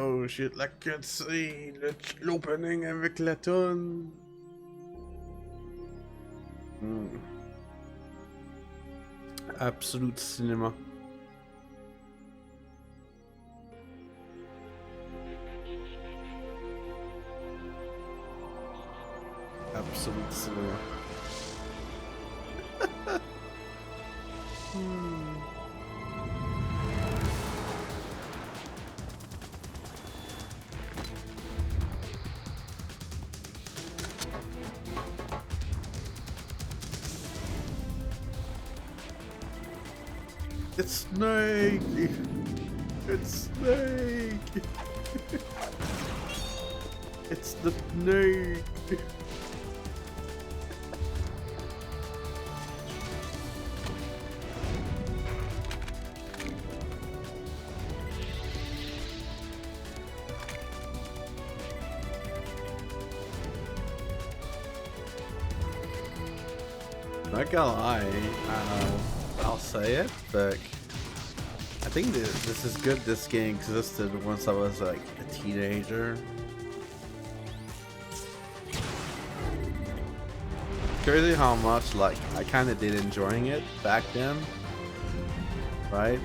Oh shit, la cutscene, l'opening avec la tonne. Absolute cinéma. Absolute cinéma. It's Snake! It's Snake! It's the Snake! Not gonna lie, I'll say it, but I think this is good. This game existed once I was like a teenager. Crazy how much like I kind of did enjoying it back then, right?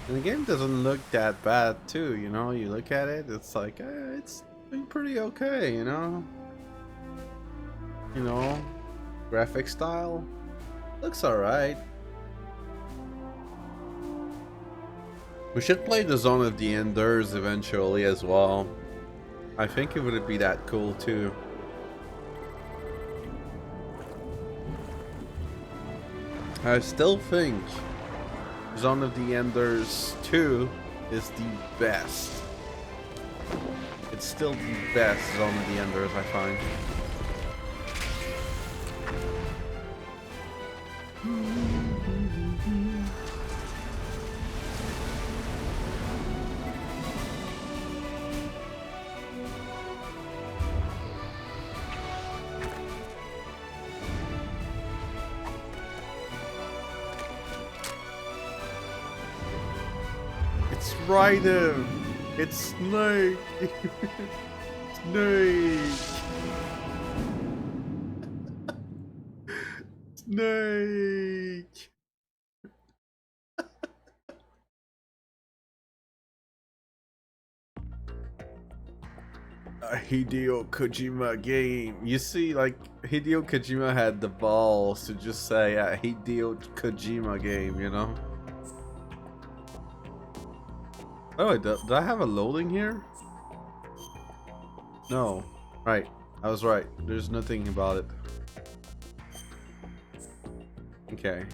And the game doesn't look that bad too, you know. You look at it, it's like it's been pretty okay, you know. Graphic style looks alright. We should play the Zone of the Enders eventually as well. I think it would be that cool too. I still think Zone of the Enders 2 is the best. It's still the best Zone of the Enders, I find. It's Raiden! It's Snake! Snake! Snake! A Hideo Kojima game. You see, like, Hideo Kojima had the balls to just say a Hideo Kojima game, you know? Oh, wait, did I have a loading here? No. Right. I was right. There's nothing about it. Okay.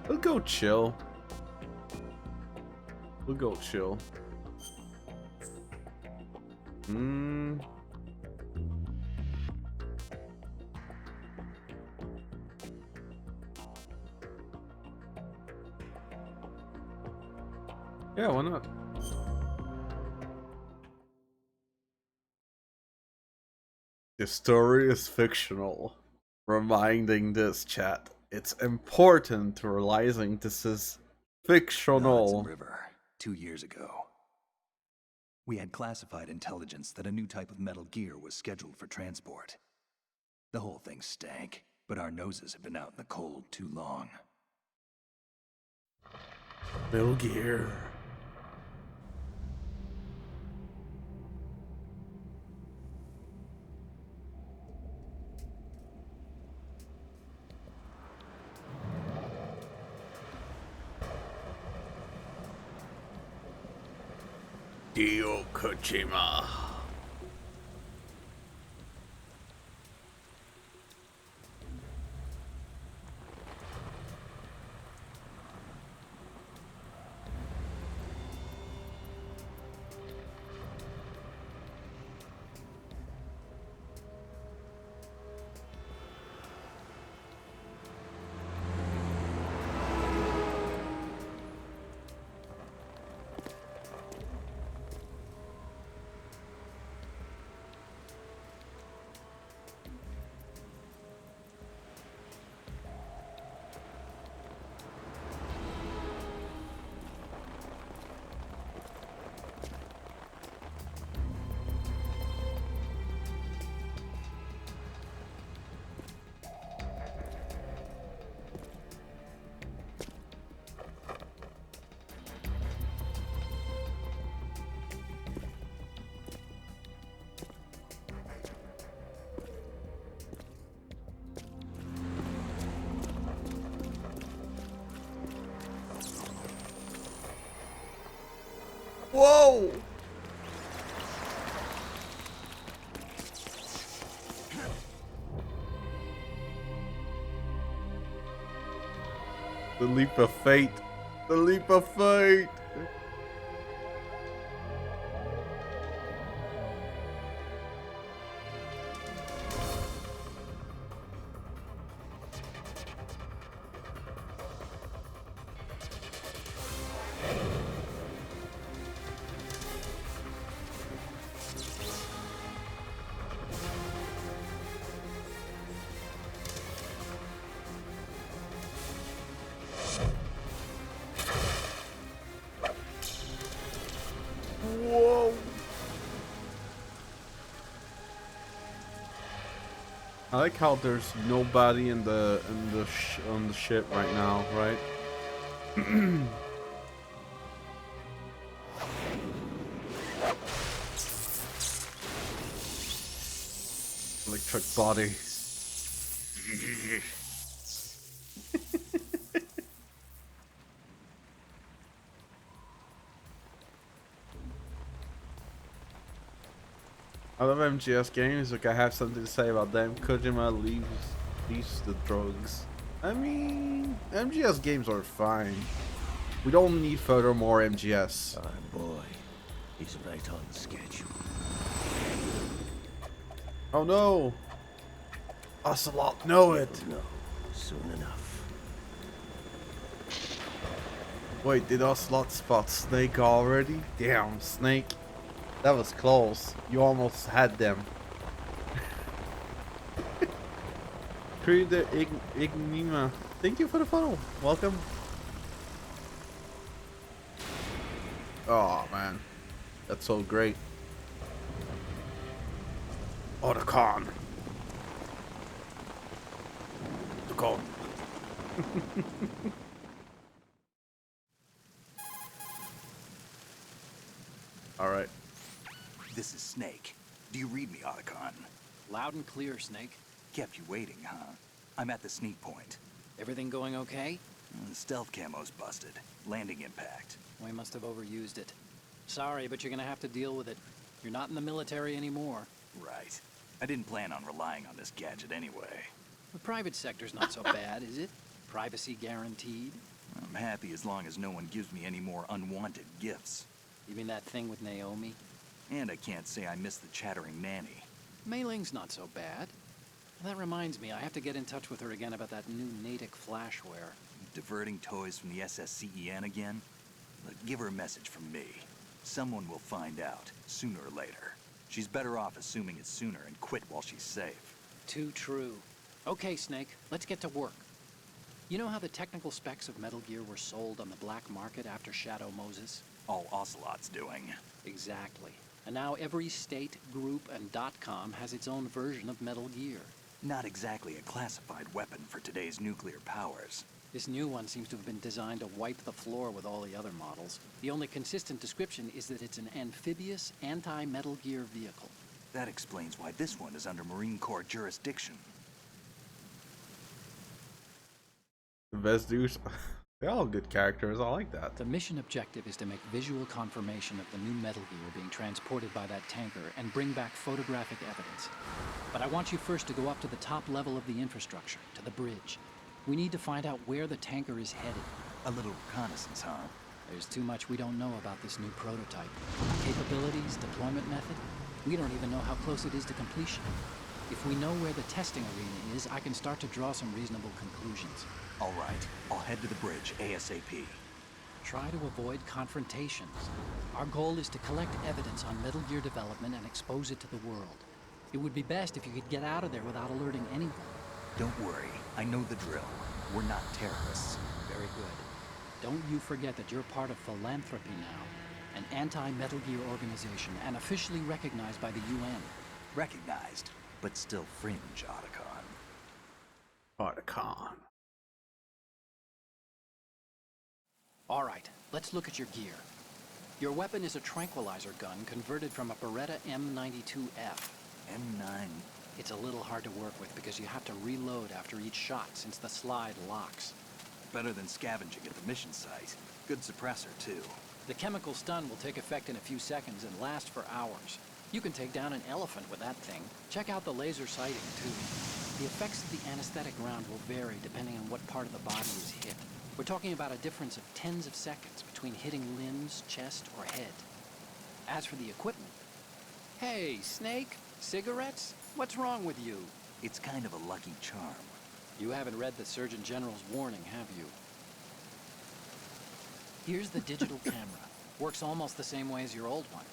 We'll go chill. We'll go chill. Yeah, why not? The story is fictional. Reminding this chat, it's important to realizing this is fictional. The Hudson River, 2 years ago. We had classified intelligence that a new type of Metal Gear was scheduled for transport. The whole thing stank, but our noses have been out in the cold too long. Metal Gear. Hideo Kojima. Whoa! The leap of fate. The leap of fate. Whoa! I like how there's nobody on the ship right now, right? Electric body. I love MGS games. Like I have something to say about them. Kojima leaves the drugs. I mean, MGS games are fine. We don't need further more MGS. Our boy, he's right on schedule. Oh no! Ocelot, know it! No, soon enough. Wait, did Ocelot spot Snake already? Damn, Snake. That was close. You almost had them. Creed the Ignima. Thank you for the follow. Welcome. Oh man. That's so great. Otacon. Otacon. Alright. This is Snake. Do you read me, Otacon? Loud and clear, Snake. Kept you waiting, huh? I'm at the sneak point. Everything going okay? The stealth camo's busted. Landing impact. We must have overused it. Sorry, but you're gonna have to deal with it. You're not in the military anymore. Right. I didn't plan on relying on this gadget anyway. The private sector's not so bad, is it? Privacy guaranteed? I'm happy as long as no one gives me any more unwanted gifts. You mean that thing with Naomi? And I can't say I miss the chattering nanny. Mei Ling's not so bad. That reminds me, I have to get in touch with her again about that new Natick flashware. Diverting toys from the SSCEN again? Look, give her a message from me. Someone will find out, sooner or later. She's better off assuming it's sooner and quit while she's safe. Too true. Okay, Snake, let's get to work. You know how the technical specs of Metal Gear were sold on the black market after Shadow Moses? All Ocelot's doing. Exactly. And now every state, group, and .com has its own version of Metal Gear. Not exactly a classified weapon for today's nuclear powers. This new one seems to have been designed to wipe the floor with all the other models. The only consistent description is that it's an amphibious, anti-Metal Gear vehicle. That explains why this one is under Marine Corps jurisdiction. The best dudes. They're all good characters. I like that. The mission objective is to make visual confirmation of the new Metal Gear being transported by that tanker and bring back photographic evidence. But I want you first to go up to the top level of the infrastructure, to the bridge. We need to find out where the tanker is headed. A little reconnaissance, huh? There's too much we don't know about this new prototype. Capabilities, deployment method. We don't even know how close it is to completion. If we know where the testing arena is, I can start to draw some reasonable conclusions. All right, I'll head to the bridge ASAP. Try to avoid confrontations. Our goal is to collect evidence on Metal Gear development and expose it to the world. It would be best if you could get out of there without alerting anyone. Don't worry, I know the drill. We're not terrorists. Very good. Don't you forget that you're part of Philanthropy now, an anti-Metal Gear organization and officially recognized by the UN. Recognized, but still fringe, Otacon. Otacon. All right, let's look at your gear. Your weapon is a tranquilizer gun converted from a Beretta M92F. M9. It's a little hard to work with because you have to reload after each shot since the slide locks. Better than scavenging at the mission site. Good suppressor, too. The chemical stun will take effect in a few seconds and last for hours. You can take down an elephant with that thing. Check out the laser sighting, too. The effects of the anesthetic round will vary depending on what part of the body is hit. We're talking about a difference of tens of seconds between hitting limbs, chest, or head. As for the equipment... Hey, Snake? Cigarettes? What's wrong with you? It's kind of a lucky charm. You haven't read the Surgeon General's warning, have you? Here's the digital camera. Works almost the same way as your old one.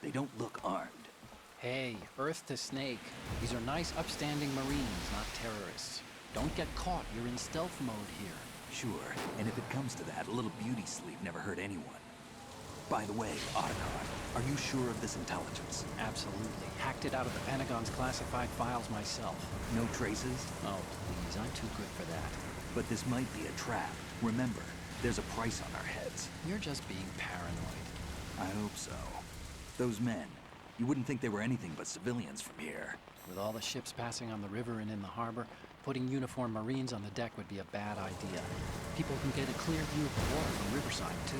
They don't look armed. Hey, Earth to Snake. These are nice, upstanding Marines, not terrorists. Don't get caught. You're in stealth mode here. Sure, and if it comes to that, a little beauty sleep never hurt anyone. By the way, Otacon, are you sure of this intelligence? Absolutely. Hacked it out of the Pentagon's classified files myself. No traces? Oh, please. I'm too good for that. But this might be a trap. Remember, there's a price on our heads. You're just being paranoid. I hope so. Those men, you wouldn't think they were anything but civilians from here. With all the ships passing on the river and in the harbor, putting uniformed Marines on the deck would be a bad idea. People can get a clear view of the water from Riverside, too.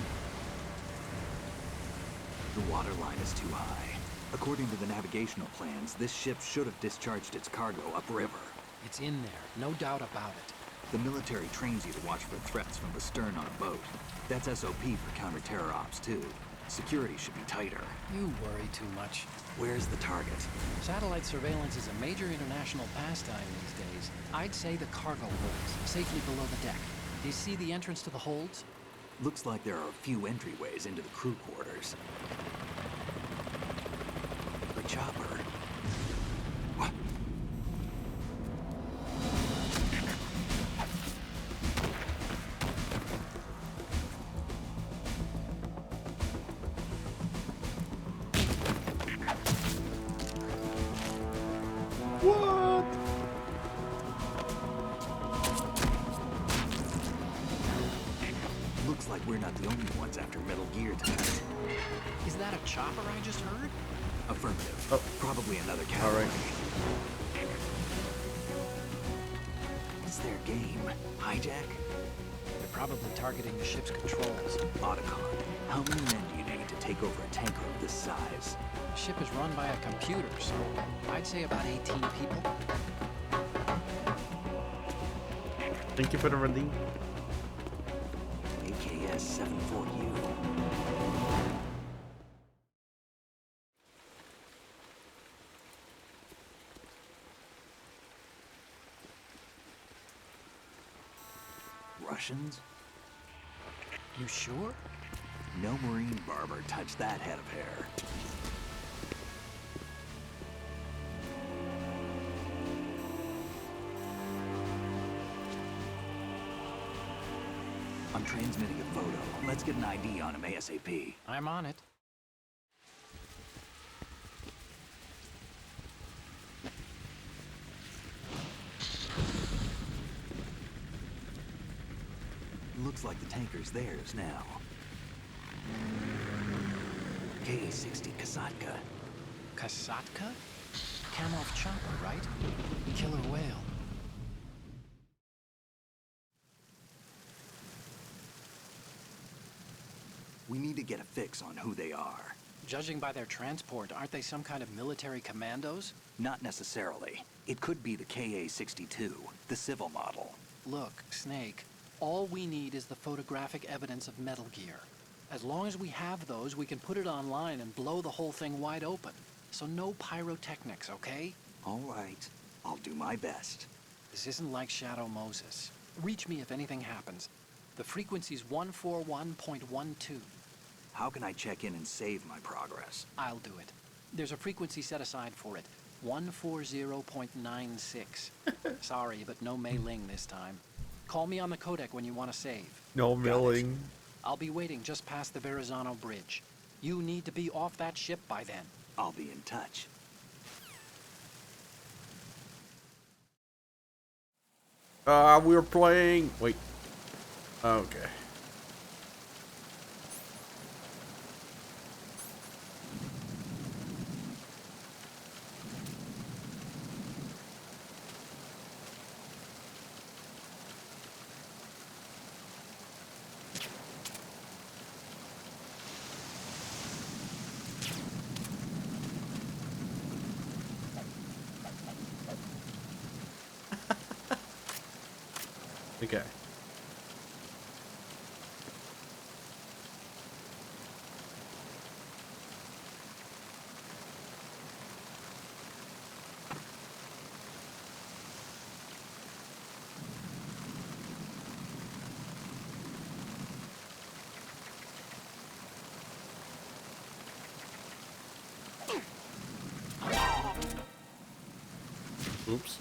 The water line is too high. According to the navigational plans, this ship should have discharged its cargo upriver. It's in there, no doubt about it. The military trains you to watch for threats from the stern on a boat. That's SOP for counter-terror ops, too. Security should be tighter. You worry too much. Where's the target? Satellite surveillance is a major international pastime these days. I'd say the cargo holds, safely below the deck. Do you see the entrance to the holds? Looks like there are a few entryways into the crew quarters. The chopper. What? What? Looks like we're not the only ones after Metal Gear tonight. Is that a chopper I just heard? Affirmative. Oh. Probably another All cavalry. right. It's their game. Hijack? They're probably targeting the ship's controls. Otacon. How many men do you need to take over a tanker of this size? The ship is run by a computer, so I'd say about 18 people. Thank you for the redeem. AKS 74U. Russians? You sure? No Marine barber touched that head of hair. I'm transmitting a photo. Let's get an ID on him ASAP. I'm on it. Looks like the tanker's theirs now. KA-60 Kasatka. Kasatka? Kamov chopper, right? Killer whale. We need to get a fix on who they are. Judging by their transport, aren't they some kind of military commandos? Not necessarily. It could be the KA-62, the civil model. Look, Snake, all we need is the photographic evidence of Metal Gear. As long as we have those, we can put it online and blow the whole thing wide open. So no pyrotechnics, okay? All right. I'll do my best. This isn't like Shadow Moses. Reach me if anything happens. The frequency's 141.12. How can I check in and save my progress? I'll do it. There's a frequency set aside for it. 140.96. Sorry, but no mailing this time. Call me on the codec when you want to save. No milling. I'll be waiting just past the Verrazano Bridge. You need to be off that ship by then. I'll be in touch. We're playing. Wait. Okay. Okay. Oops.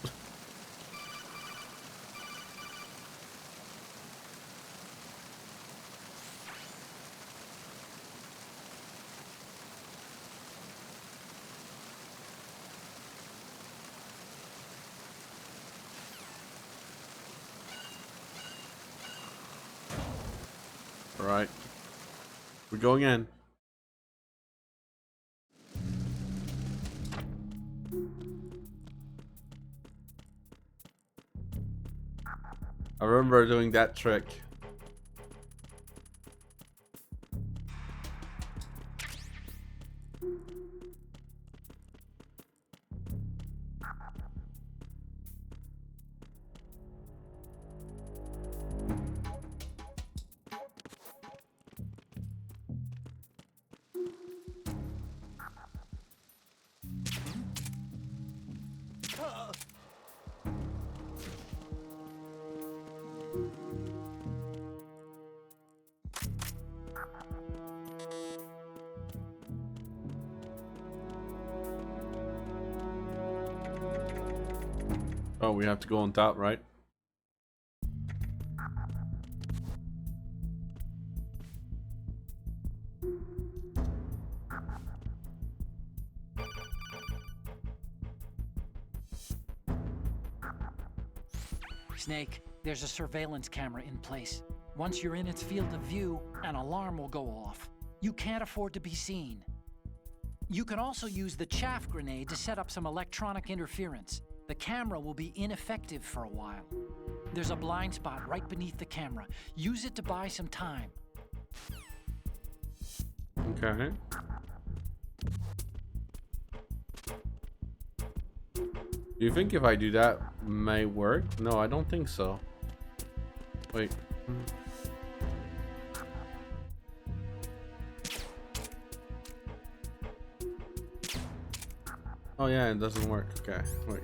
All right. We're going in. I remember doing that trick. Oh, we have to go on top, right? Snake, there's a surveillance camera in place. Once you're in its field of view, an alarm will go off. You can't afford to be seen. You can also use the chaff grenade to set up some electronic interference. The camera will be ineffective for a while. There's a blind spot right beneath the camera. Use it to buy some time. Okay. Do you think if I do that may work? No, I don't think so. Wait. Oh yeah, it doesn't work. Okay, wait.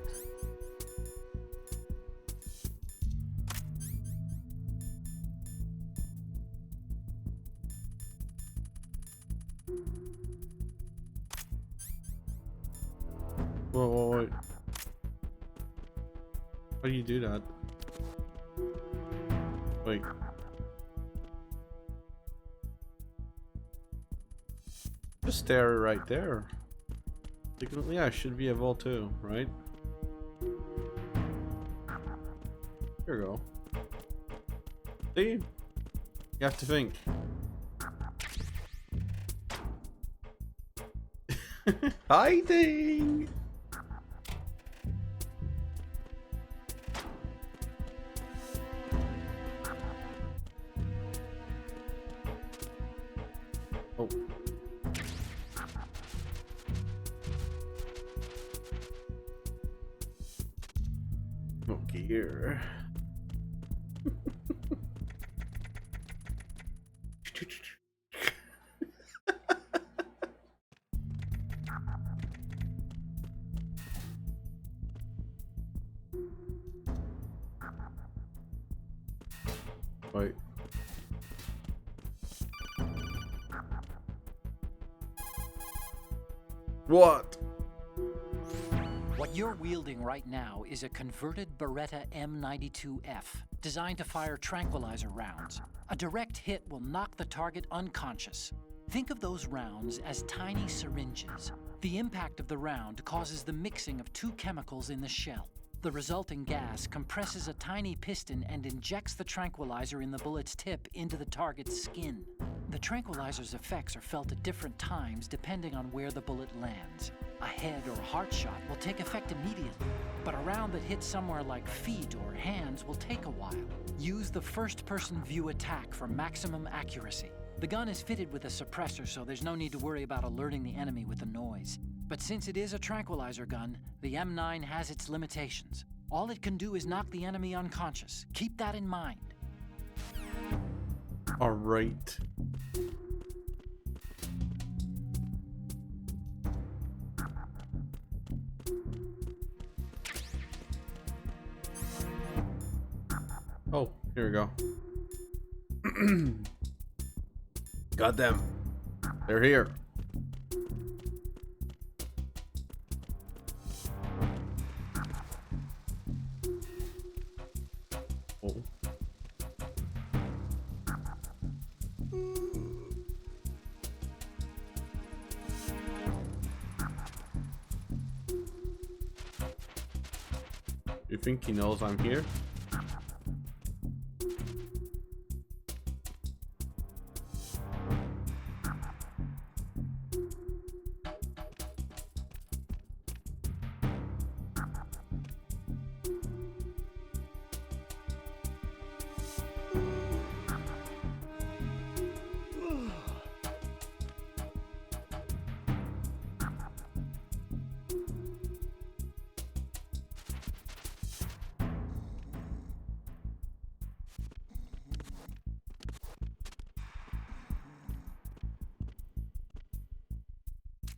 Whoa, wait. How do you do that? Wait. Just stare right there. Yeah, it should be a vault too, right? Here we go. See? You have to think. Hiding! Oh. Okay, here. Wait. What? What you're wielding right now is a converted Beretta M92F, designed to fire tranquilizer rounds. A direct hit will knock the target unconscious. Think of those rounds as tiny syringes. The impact of the round causes the mixing of two chemicals in the shell. The resulting gas compresses a tiny piston and injects the tranquilizer in the bullet's tip into the target's skin. The tranquilizer's effects are felt at different times depending on where the bullet lands. A head or heart shot will take effect immediately, but a round that hits somewhere like feet or hands will take a while. Use the first-person view attack for maximum accuracy. The gun is fitted with a suppressor, so there's no need to worry about alerting the enemy with the noise. But since it is a tranquilizer gun, the M9 has its limitations. All it can do is knock the enemy unconscious. Keep that in mind. All right. Oh, here we go. Got them. They're here. Oh. You think he knows I'm here?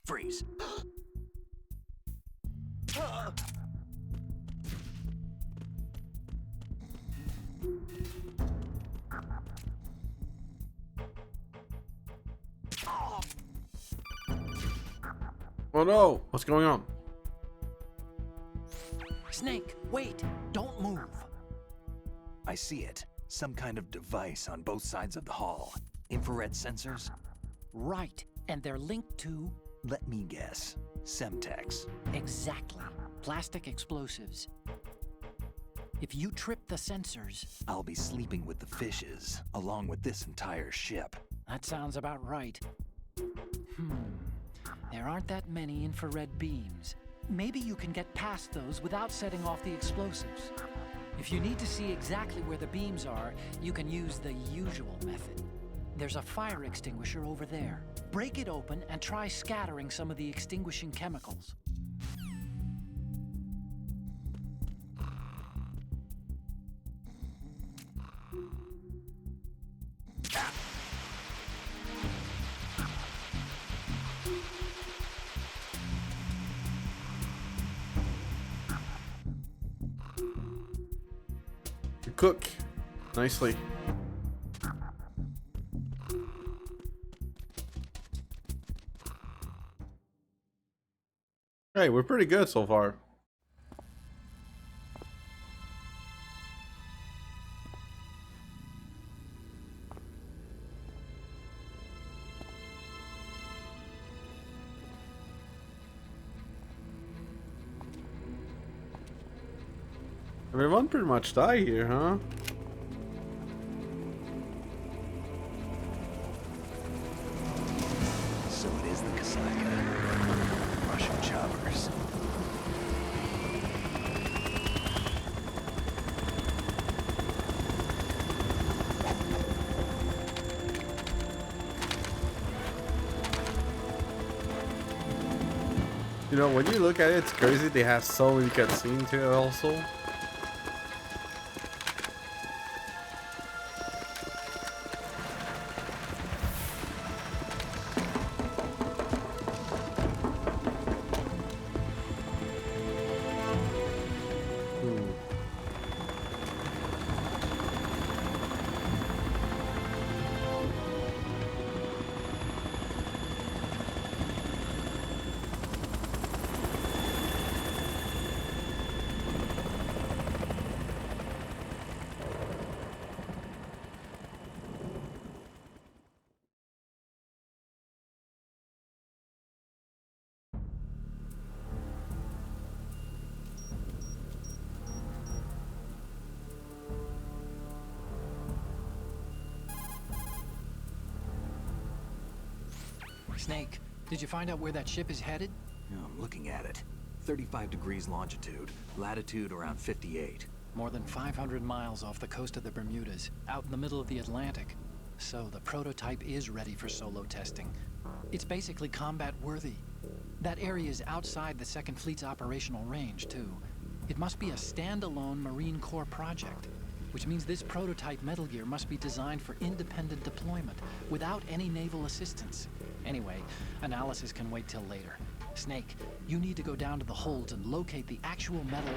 Freeze. Oh no! What's going on? Snake, wait! Don't move! I see it. Some kind of device on both sides of the hall. Infrared sensors? Right, and they're linked to... Let me guess. Semtex. Exactly. Plastic explosives. If you trip the sensors... I'll be sleeping with the fishes, along with this entire ship. That sounds about right. There aren't that many infrared beams. Maybe you can get past those without setting off the explosives. If you need to see exactly where the beams are, you can use the usual method. There's a fire extinguisher over there. Break it open and try scattering some of the extinguishing chemicals. You cook nicely. Hey, we're pretty good so far. Everyone pretty much died here, huh? So it is the Kasaka. Russian choppers. You know, when you look at it, it's crazy they have so many cutscenes here also. Snake, did you find out where that ship is headed? I'm looking at it. 35 degrees longitude, latitude around 58. More than 500 miles off the coast of the Bermudas, out in the middle of the Atlantic. So the prototype is ready for solo testing. It's basically combat worthy. That area is outside the Second Fleet's operational range, too. It must be a standalone Marine Corps project, which means this prototype Metal Gear must be designed for independent deployment, without any naval assistance. Anyway, analysis can wait till later. Snake, you need to go down to the holds and locate the actual metal...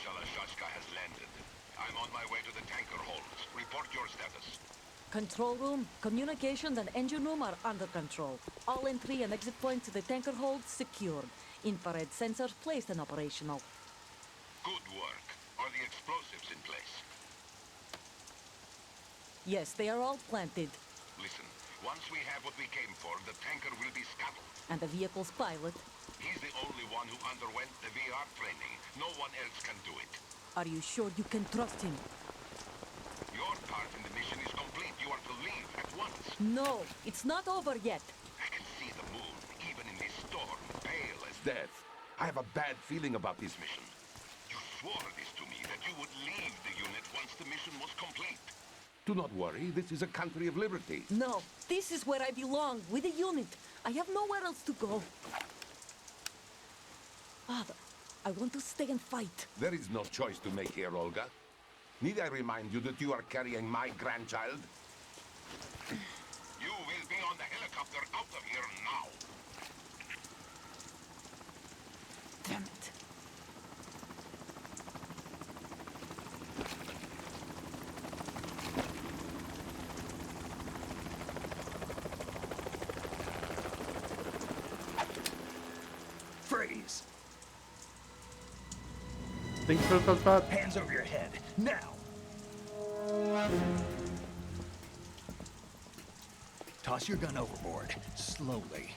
Shalashaska has landed. I'm on my way to the tanker holds. Report your status. Control room, communications and engine room are under control. All entry and exit points to the tanker hold secured. Infrared sensors placed and operational. Good work. Are the explosives in place? Yes, they are all planted. Listen, once we have what we came for, the tanker will be scuttled. And the vehicle's pilot. He's the only one who underwent the VR training. No one else can do it. Are you sure you can trust him? Your part in the mission is complete. You are to leave at once. No, it's not over yet. I can see the moon, even in this storm, pale as death. I have a bad feeling about this mission. You swore this to me, that you would leave the unit once the mission was complete. Do not worry, this is a country of liberty. No, this is where I belong, with the unit. I have nowhere else to go. Father, I want to stay and fight. There is no choice to make here, Olga. Need I remind you that you are carrying my grandchild? You will be on the helicopter out of here now. Damn it. Freeze! Think so, that? Hands over your head, now! Toss your gun overboard, slowly.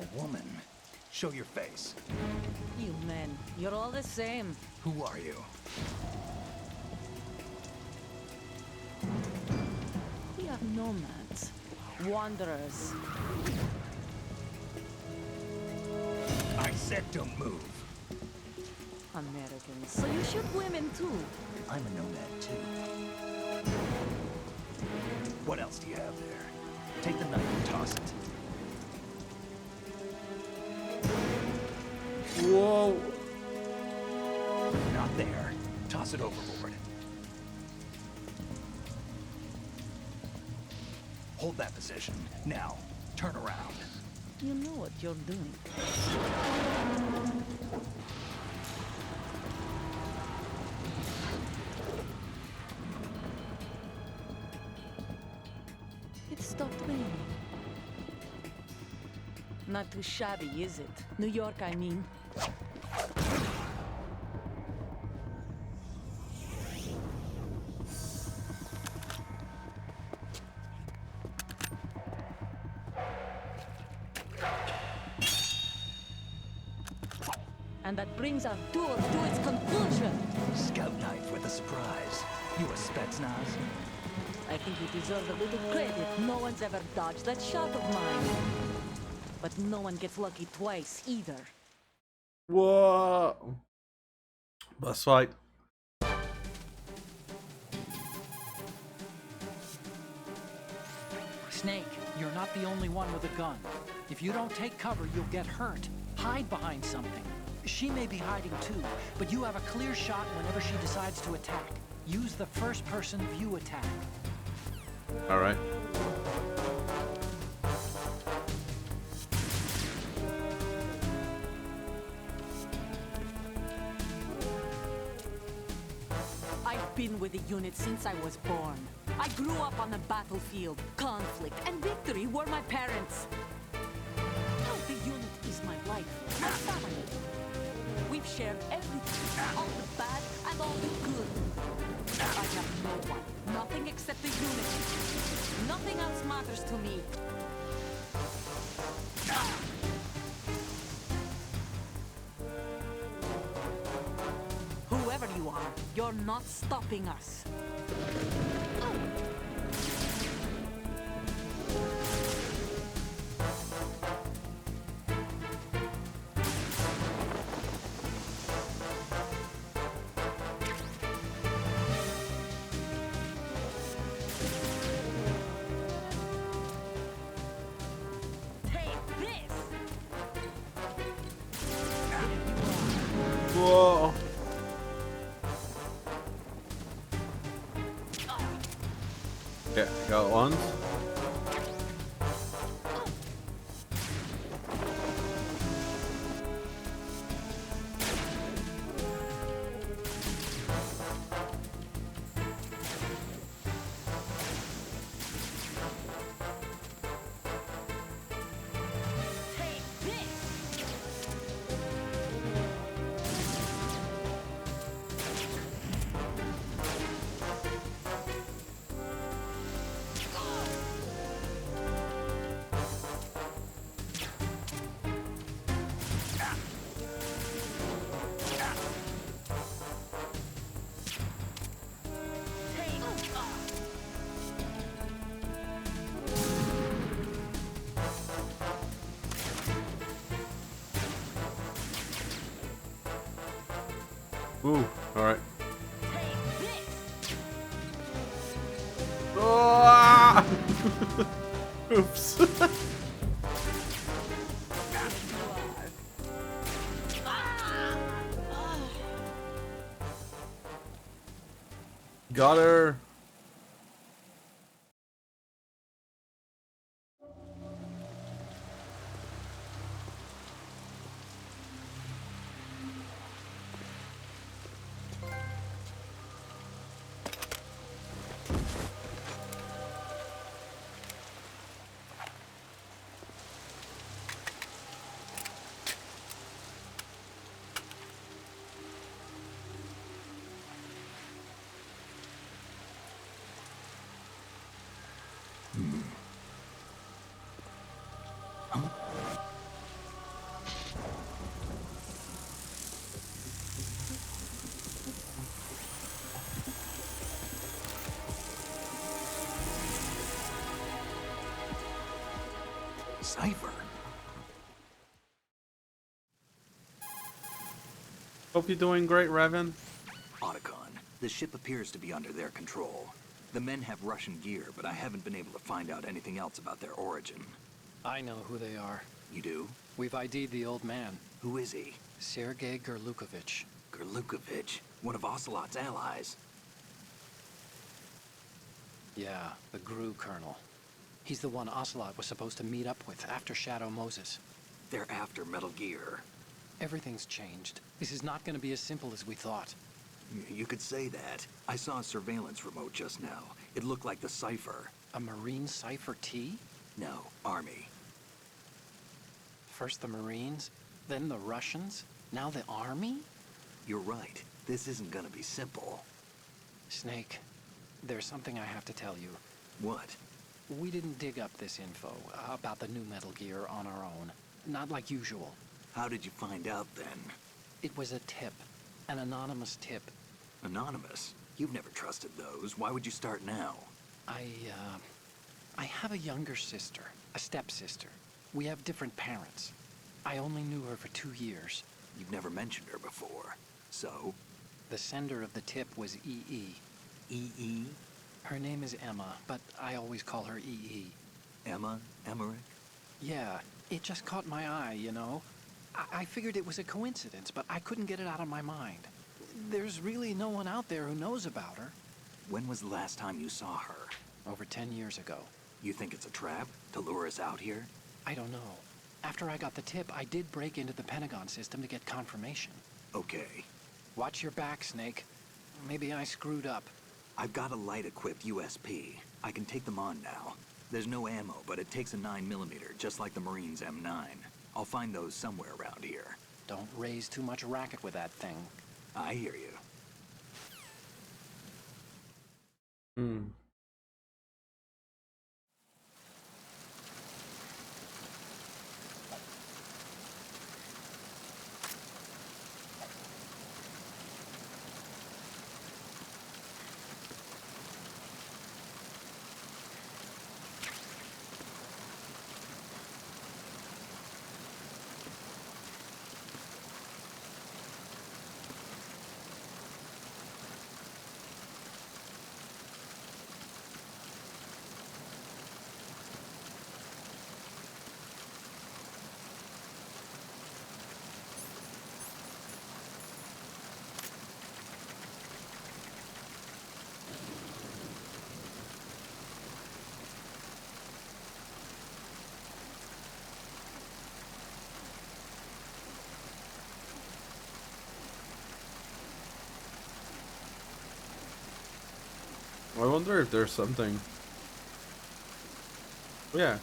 A woman. Show your face. You men, you're all the same. Who are you? We are nomads. Wanderers. I said don't move. Americans. So you shoot women too. I'm a nomad too. What else do you have there? Take the knife and toss it. Whoa! Not there. Toss it overboard. Hold that position. Now, turn around. You know what you're doing. It stopped raining. Not too shabby, is it? New York, I mean. And that brings our tour to its conclusion. Scout knife with a surprise. You a Spetsnaz? I think you deserve a little credit. No one's ever dodged that shot of mine. But no one gets lucky twice, either. Whoa! Boss fight. Snake, you're not the only one with a gun. If you don't take cover, you'll get hurt. Hide behind something. She may be hiding too, but you have a clear shot whenever she decides to attack. Use the first-person view attack. All right. I've been with the unit since I was born. I grew up on the battlefield. Conflict and victory were my parents. Now the unit is my life, my family. We've shared everything, all the bad and all the good. I have no one, nothing except the unit. Nothing else matters to me. Whoever you are, you're not stopping us. Take this! Whoa. Yeah, got one. Take this! Ooh, alright. Take this! Ah! Oops. Got her. Cypher? Hope you're doing great, Revan. Otacon, the ship appears to be under their control. The men have Russian gear, but I haven't been able to find out anything else about their origin. I know who they are. You do? We've ID'd the old man, Who is he? Sergei Gerlukovich. Gerlukovich, one of Ocelot's allies. Yeah, the GRU colonel. He's the one Ocelot was supposed to meet up with after Shadow Moses. They're after Metal Gear. Everything's changed. This is not going to be as simple as we thought. You could say that. I saw a surveillance remote just now. It looked like the Cypher. A Marine Cypher T? No, Army. First the Marines, then the Russians, now the Army? You're right. This isn't gonna be simple. Snake, there's something I have to tell you. What? We didn't dig up this info about the new Metal Gear on our own. Not like usual. How did you find out then? It was a tip. An anonymous tip. Anonymous? You've never trusted those. Why would you start now? I have a younger sister, a stepsister. We have different parents. I only knew her for 2 years. You've never mentioned her before. So? The sender of the tip was EE. EE? Her name is Emma, but I always call her EE. Emma? Emmerich? Yeah, it just caught my eye, you know? I figured it was a coincidence, but I couldn't get it out of my mind. There's really no one out there who knows about her. When was the last time you saw her? Over 10 years ago. You think it's a trap? To lure us out here? I don't know. After I got the tip, I did break into the Pentagon system to get confirmation. Okay. Watch your back, Snake. Maybe I screwed up. I've got a light-equipped USP. I can take them on now. There's no ammo, but it takes a 9mm, just like the Marines' M9. I'll find those somewhere around here. Don't raise too much racket with that thing. I hear you. I wonder if there's something. Yeah.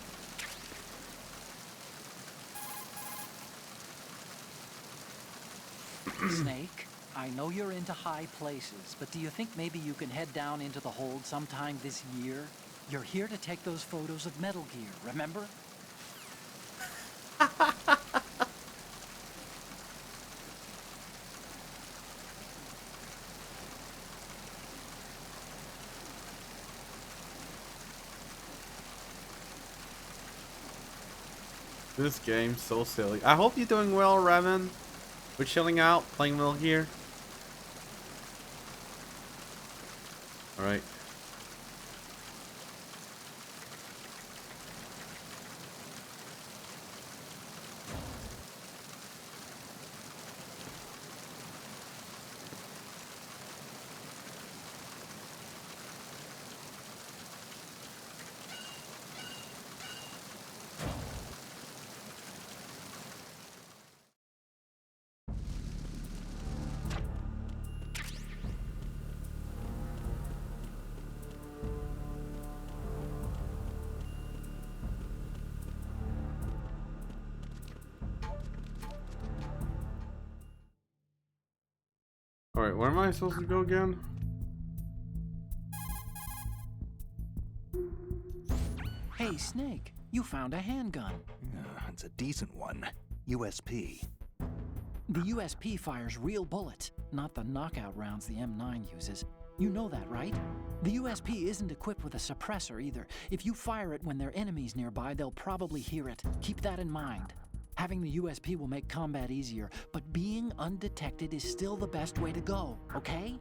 Snake, I know you're into high places, but do you think maybe you can head down into the hold sometime this year? You're here to take those photos of Metal Gear, remember? This game's so silly. I hope you're doing well, Revan. We're chilling out, playing Metal Gear. Alright. Alright, where am I supposed to go again? Hey, Snake, you found a handgun. It's a decent one. USP. The USP fires real bullets, not the knockout rounds the M9 uses. You know that, right? The USP isn't equipped with a suppressor either. If you fire it when there are enemies nearby, they'll probably hear it. Keep that in mind. Having the USP will make combat easier, but being undetected is still the best way to go, okay?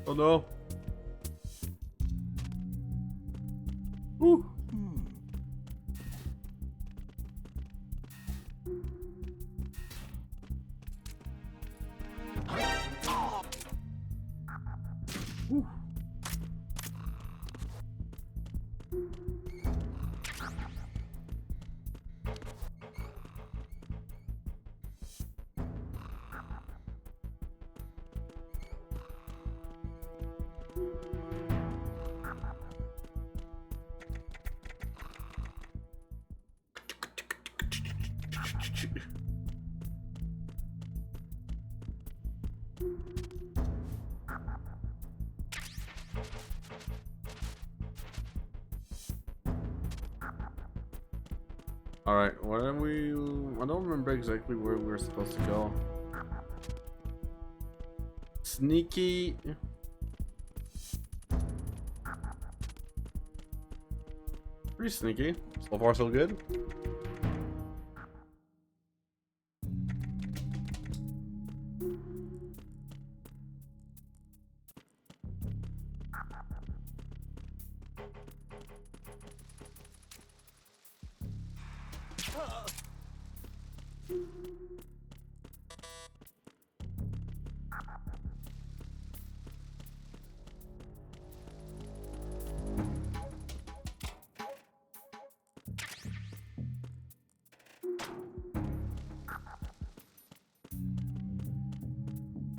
Oh no. Woo. Woo. Alright, what are we... I don't remember exactly where we were supposed to go. Sneaky... Pretty sneaky. So far so good.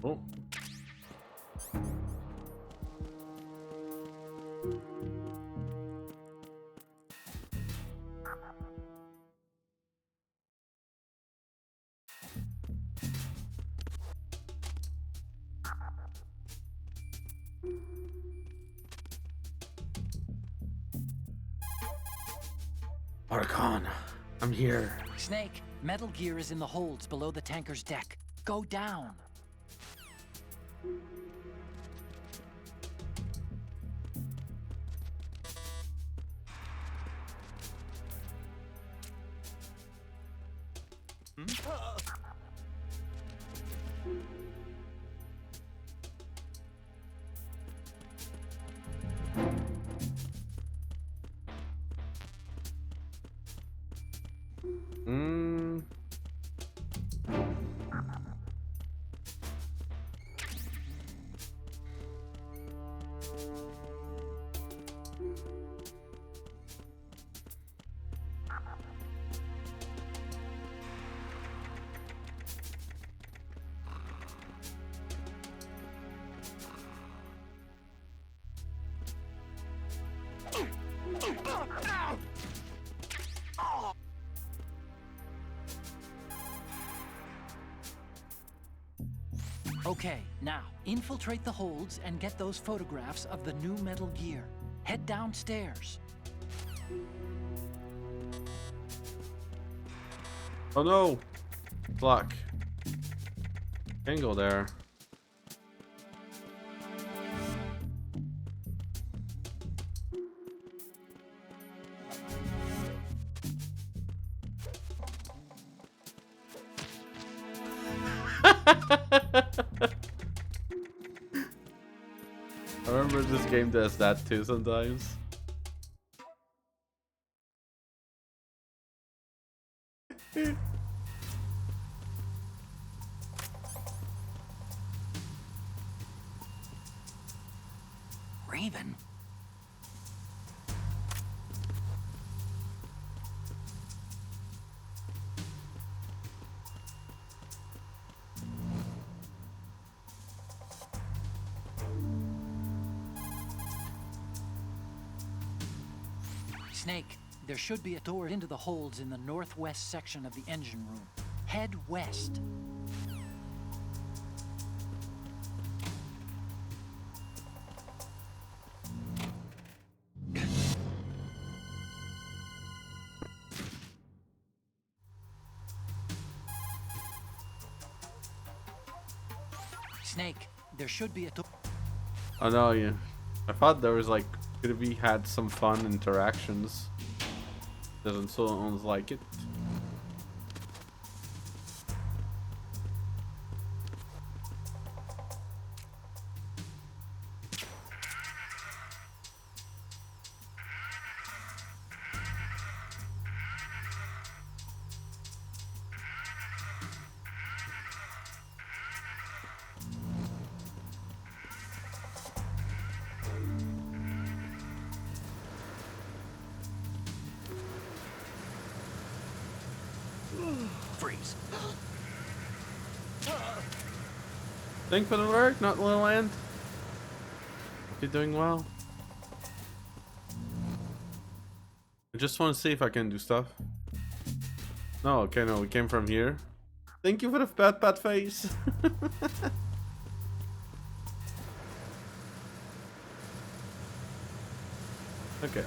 Oh. Archon, I'm here. Snake, Metal Gear is in the holds below the tanker's deck. Go down. Okay, now, infiltrate the holds and get those photographs of the new Metal Gear. Head downstairs. Oh no! Block. Can't go there. I remember this game does that too sometimes. Raven? Snake, there should be a door into the holds in the northwest section of the engine room. Head west. Snake, there should be a door. Oh no, yeah. I thought there was like, could we had some fun interactions. Doesn't sound like it. Freeze. Thank for the work, not little ant. You're doing well. I just want to see if I can do stuff. No, okay, no, we came from here. Thank you for the pat face. Okay.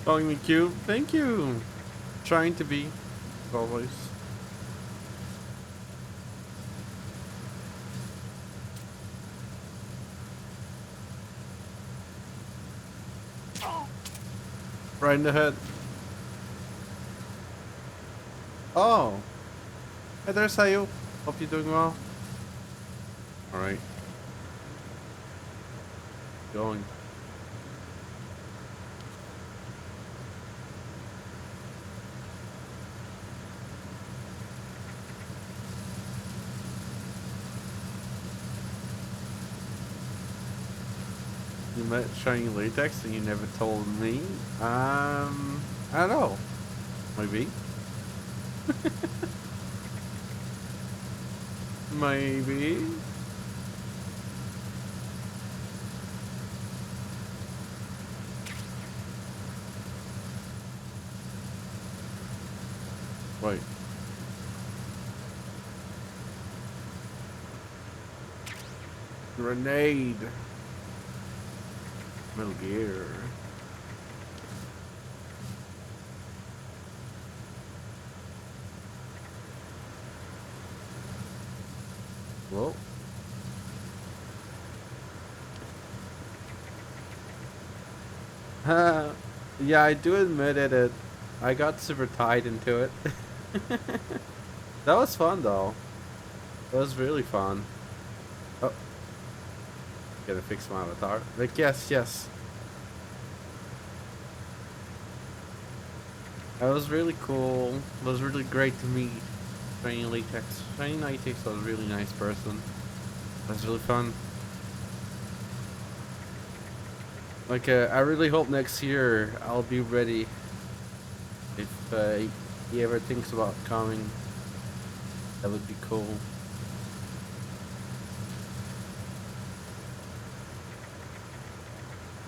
Calling me cute. Thank you. Trying to be, as always. Right in the head. Oh. Hey there, Sayu. Hope you're doing well. Alright. Going. You met shiny latex and you never told me? I don't know. Maybe. Maybe. Wait. Grenade. Metal Gear. Whoa. Yeah, I do admit it. I got super tied into it. That was fun though. That was really fun. Oh, gotta fix my avatar. Like yes, yes. That was really cool. It was really great to meet Shiny Latex. Shiny Latex was a really nice person. It was really fun. Like, I really hope next year I'll be ready. If he ever thinks about coming, that would be cool.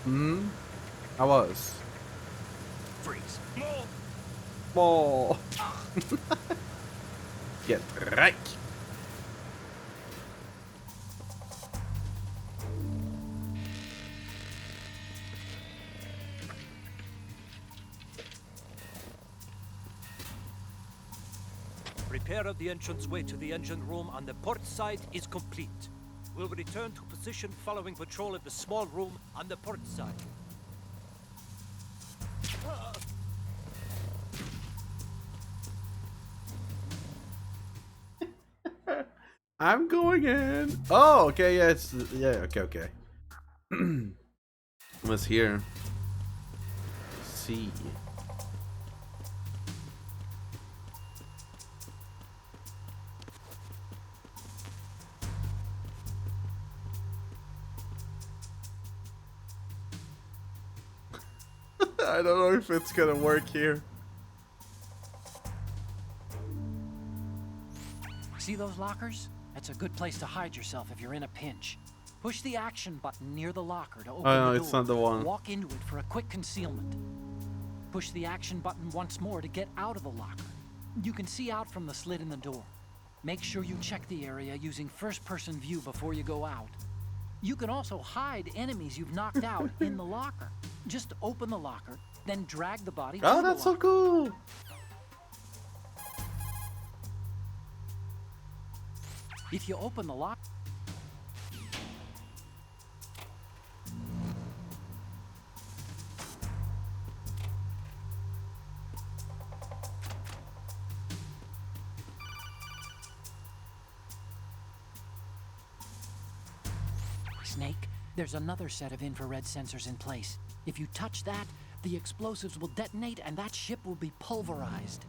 Hmm? I was. Freeze. Oh. Get right. Repair of the entranceway to the engine room on the port side is complete. We'll return to position following patrol of the small room on the port side. I'm going in. Oh, okay, yeah, it's okay. What's here? C. I don't know if it's gonna work here. See those lockers? That's a good place to hide yourself if you're in a pinch. Push the action button near the locker to open Oh no, the door. it's not the one. Walk into it for a quick concealment. Push the action button once more to get out of the locker. You can see out from the slit in the door. Make sure you check the area using first-person view before you go out. You can also hide enemies you've knocked out in the locker. Just open the locker, then drag the body to Oh, the that's so locker. cool. If you open the lock, Snake, there's another set of infrared sensors in place. If you touch that, the explosives will detonate and that ship will be pulverized.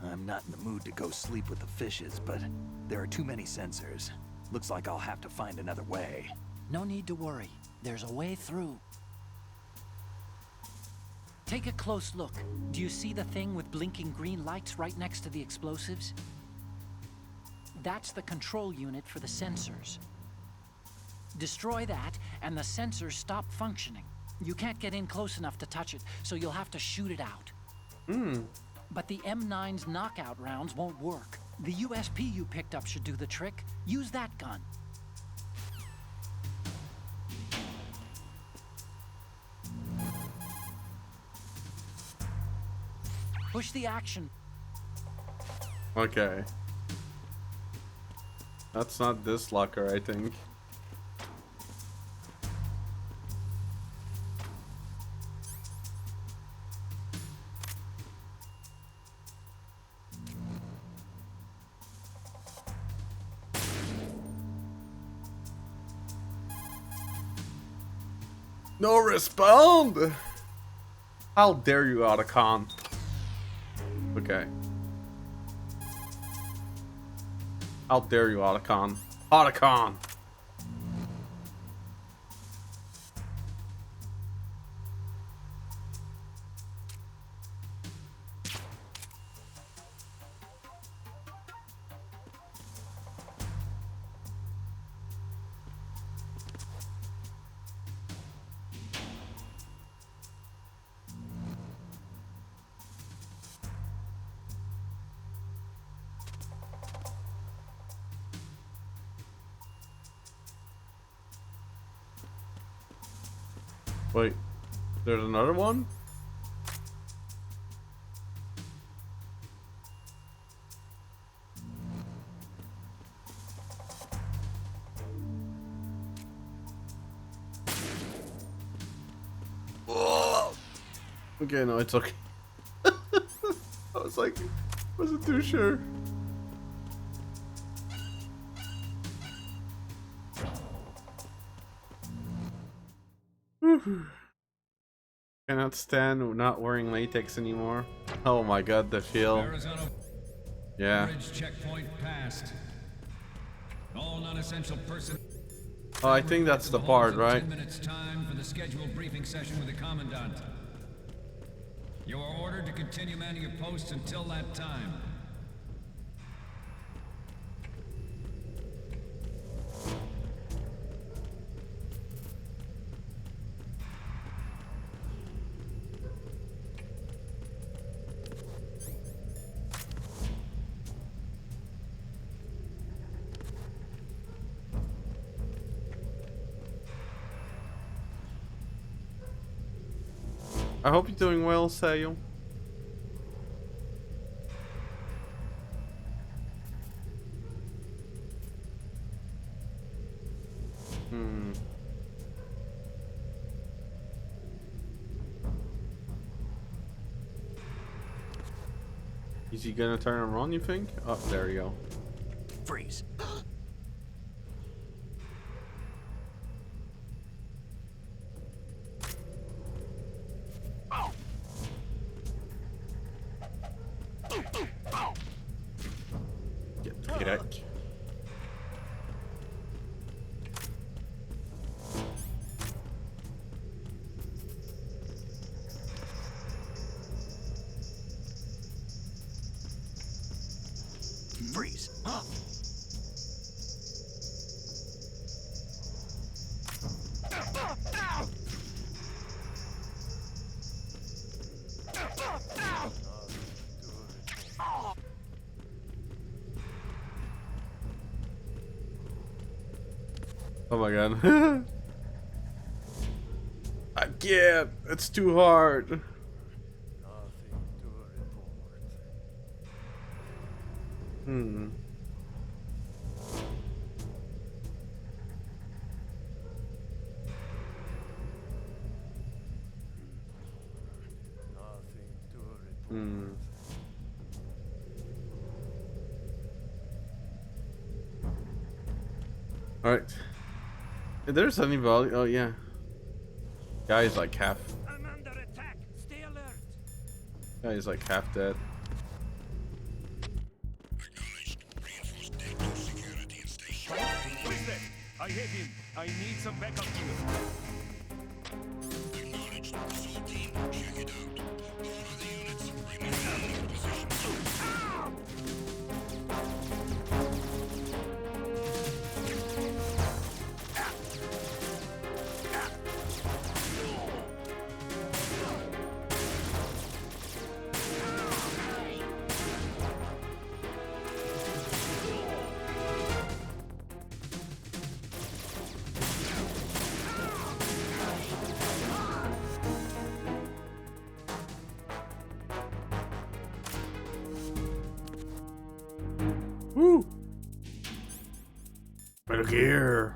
I'm not in the mood to go sleep with the fishes, but there are too many sensors. Looks like I'll have to find another way. No need to worry. There's a way through. Take a close look. Do you see the thing with blinking green lights right next to the explosives? That's the control unit for the sensors. Destroy that, and the sensors stop functioning. You can't get in close enough to touch it, so you'll have to shoot it out. But the M9's knockout rounds won't work. The USP you picked up should do the trick. Use that gun. Push the action. Okay. That's not this locker, I think. No respond! How dare you, Otacon? Okay. How dare you, Otacon? Otacon! Wait, there's another one? Okay, no, it's okay. I was like, wasn't too sure. Whew. Cannot stand not wearing latex anymore. Oh my god, the feel. Arizona Yeah. Bridge checkpoint passed. All non-essential personnel. Oh, I think that's the part, right? 10 minutes time for the scheduled briefing session with the commandant. You are ordered to continue manning your posts until that time. I hope you're doing well, Sayo. Is he gonna turn and run, you think? Oh, there you go. Freeze. Get it. Freeze. Oh my god. I can't. It's too hard. Hmm. Hmm. All right. If there's anybody, oh yeah. Guy's like half. I'm under attack. Stay alert. Guy's like half dead. What is that? I hit him. I need some backup here. Woo! Metal Gear.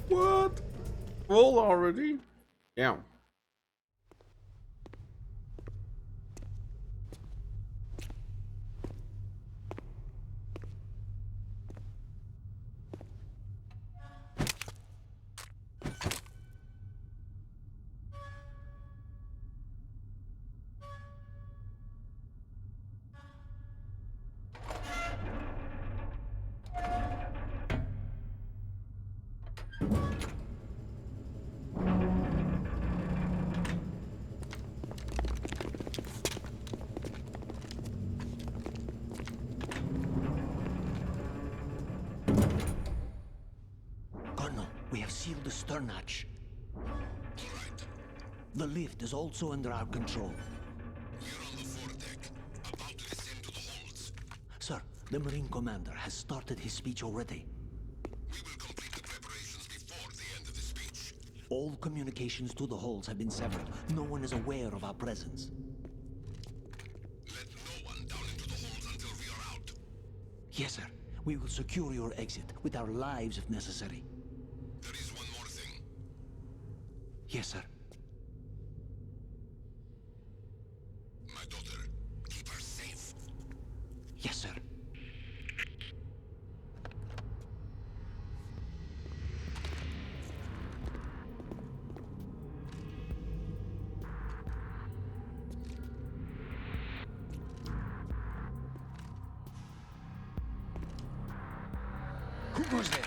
What? Roll already? Yeah. seal the stern hatch. The lift is also under our control. We're on the foredeck, about to descend to the holds. Sir, the Marine Commander has started his speech already. We will complete the preparations before the end of the speech. All communications to the holds have been severed. No one is aware of our presence. Let no one down into the holds until we are out. Yes, sir. We will secure your exit with our lives if necessary. There is one more thing. Yes, sir. My daughter, keep her safe. Yes, sir. Who goes there?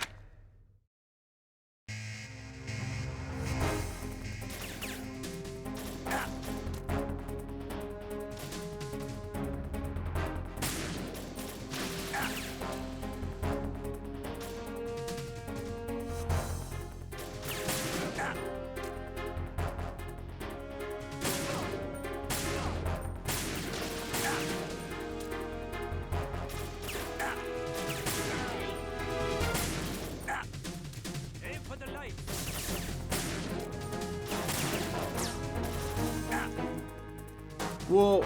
Aim for the light. Whoa.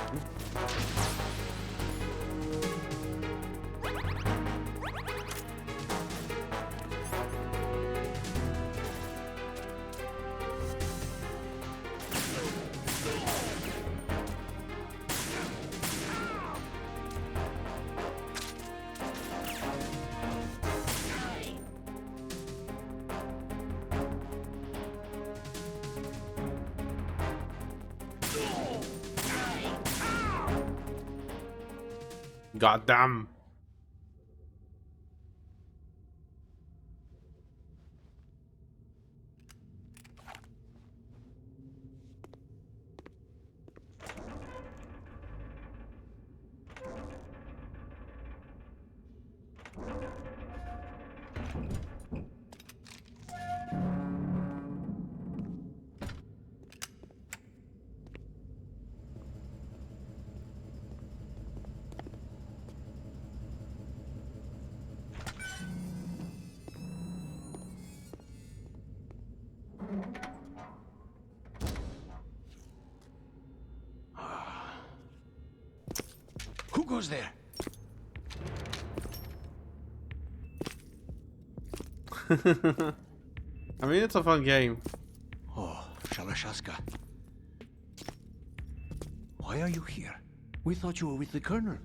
Goddamn. Who goes there? I mean, it's a fun game. Oh, Shalashaska. Why are you here? We thought you were with the Colonel.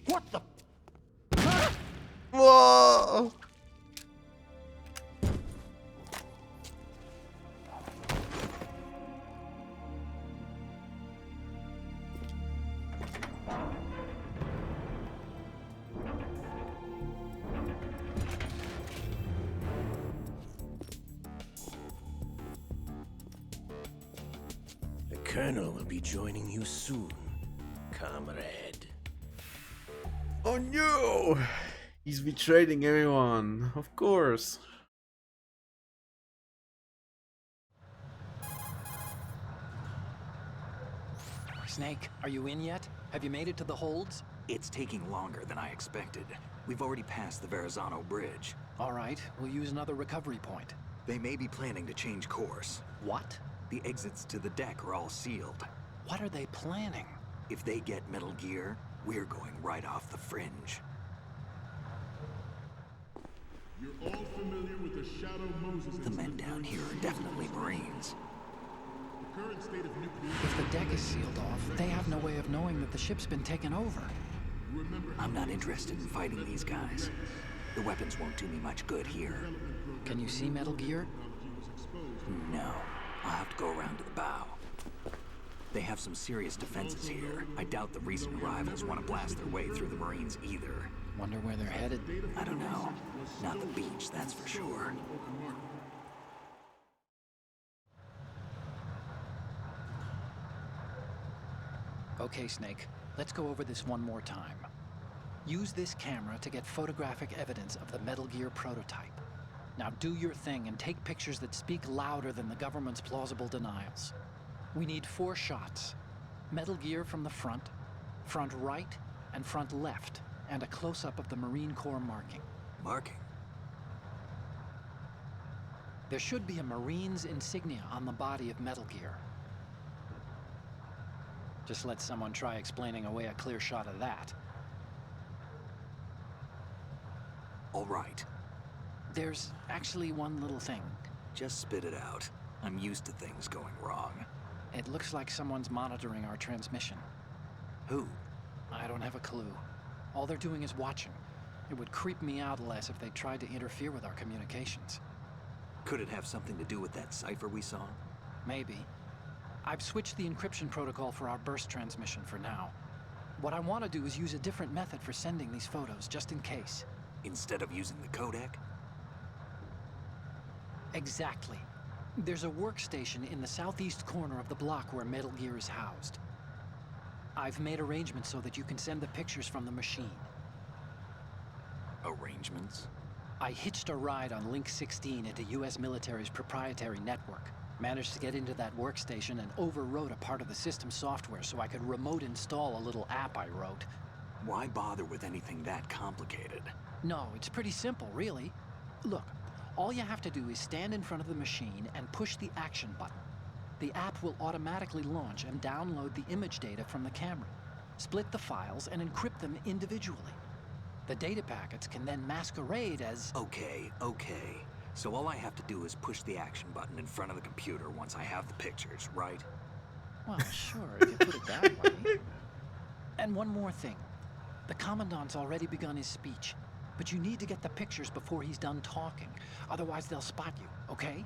What the? Whoa! The Colonel will be joining you soon, comrade. Oh no! He's betraying everyone, of course. Snake, are you in yet? Have you made it to the holds? It's taking longer than I expected. We've already passed the Verrazano Bridge. All right, we'll use another recovery point. They may be planning to change course. What? The exits to the deck are all sealed. What are they planning? If they get Metal Gear, we're going right off the fringe. You're all familiar with the Shadow Moses The men down here are definitely Marines. The current state of nuclear... If the deck is sealed off, they have no way of knowing that the ship's been taken over. I'm not interested in fighting these guys. The weapons won't do me much good here. Can you see Metal Gear? No. I'll have to go around to the bow. They have some serious defenses here. I doubt the recent arrivals want to blast their way through the Marines either. Wonder where they're headed? I don't know. Not the beach, that's for sure. Okay, Snake. Let's go over this one more time. Use this camera to get photographic evidence of the Metal Gear prototype. Now do your thing and take pictures that speak louder than the government's plausible denials. We need 4 shots. Metal Gear from the front, front right, and front left, and a close-up of the Marine Corps marking. Marking? There should be a Marine's insignia on the body of Metal Gear. Just let someone try explaining away a clear shot of that. All right. There's actually one little thing. Just spit it out. I'm used to things going wrong. It looks like someone's monitoring our transmission. Who? I don't have a clue. All they're doing is watching. It would creep me out less if they tried to interfere with our communications. Could it have something to do with that cipher we saw? Maybe. I've switched the encryption protocol for our burst transmission for now. What I want to do is use a different method for sending these photos, just in case. Instead of using the codec? Exactly. There's a workstation in the southeast corner of the block where Metal Gear is housed. I've made arrangements so that you can send the pictures from the machine. Arrangements? I hitched a ride on Link 16 into US military's proprietary network. Managed to get into that workstation and overwrote a part of the system software so I could remote install a little app I wrote. Why bother with anything that complicated? No, it's pretty simple, really. Look, all you have to do is stand in front of the machine and push the action button. The app will automatically launch and download the image data from the camera, split the files, and encrypt them individually. The data packets can then masquerade as... Okay. So all I have to do is push the action button in front of the computer once I have the pictures, right? Well, sure, if you put it that way. And one more thing. The Commandant's already begun his speech, but you need to get the pictures before he's done talking. Otherwise, they'll spot you, okay?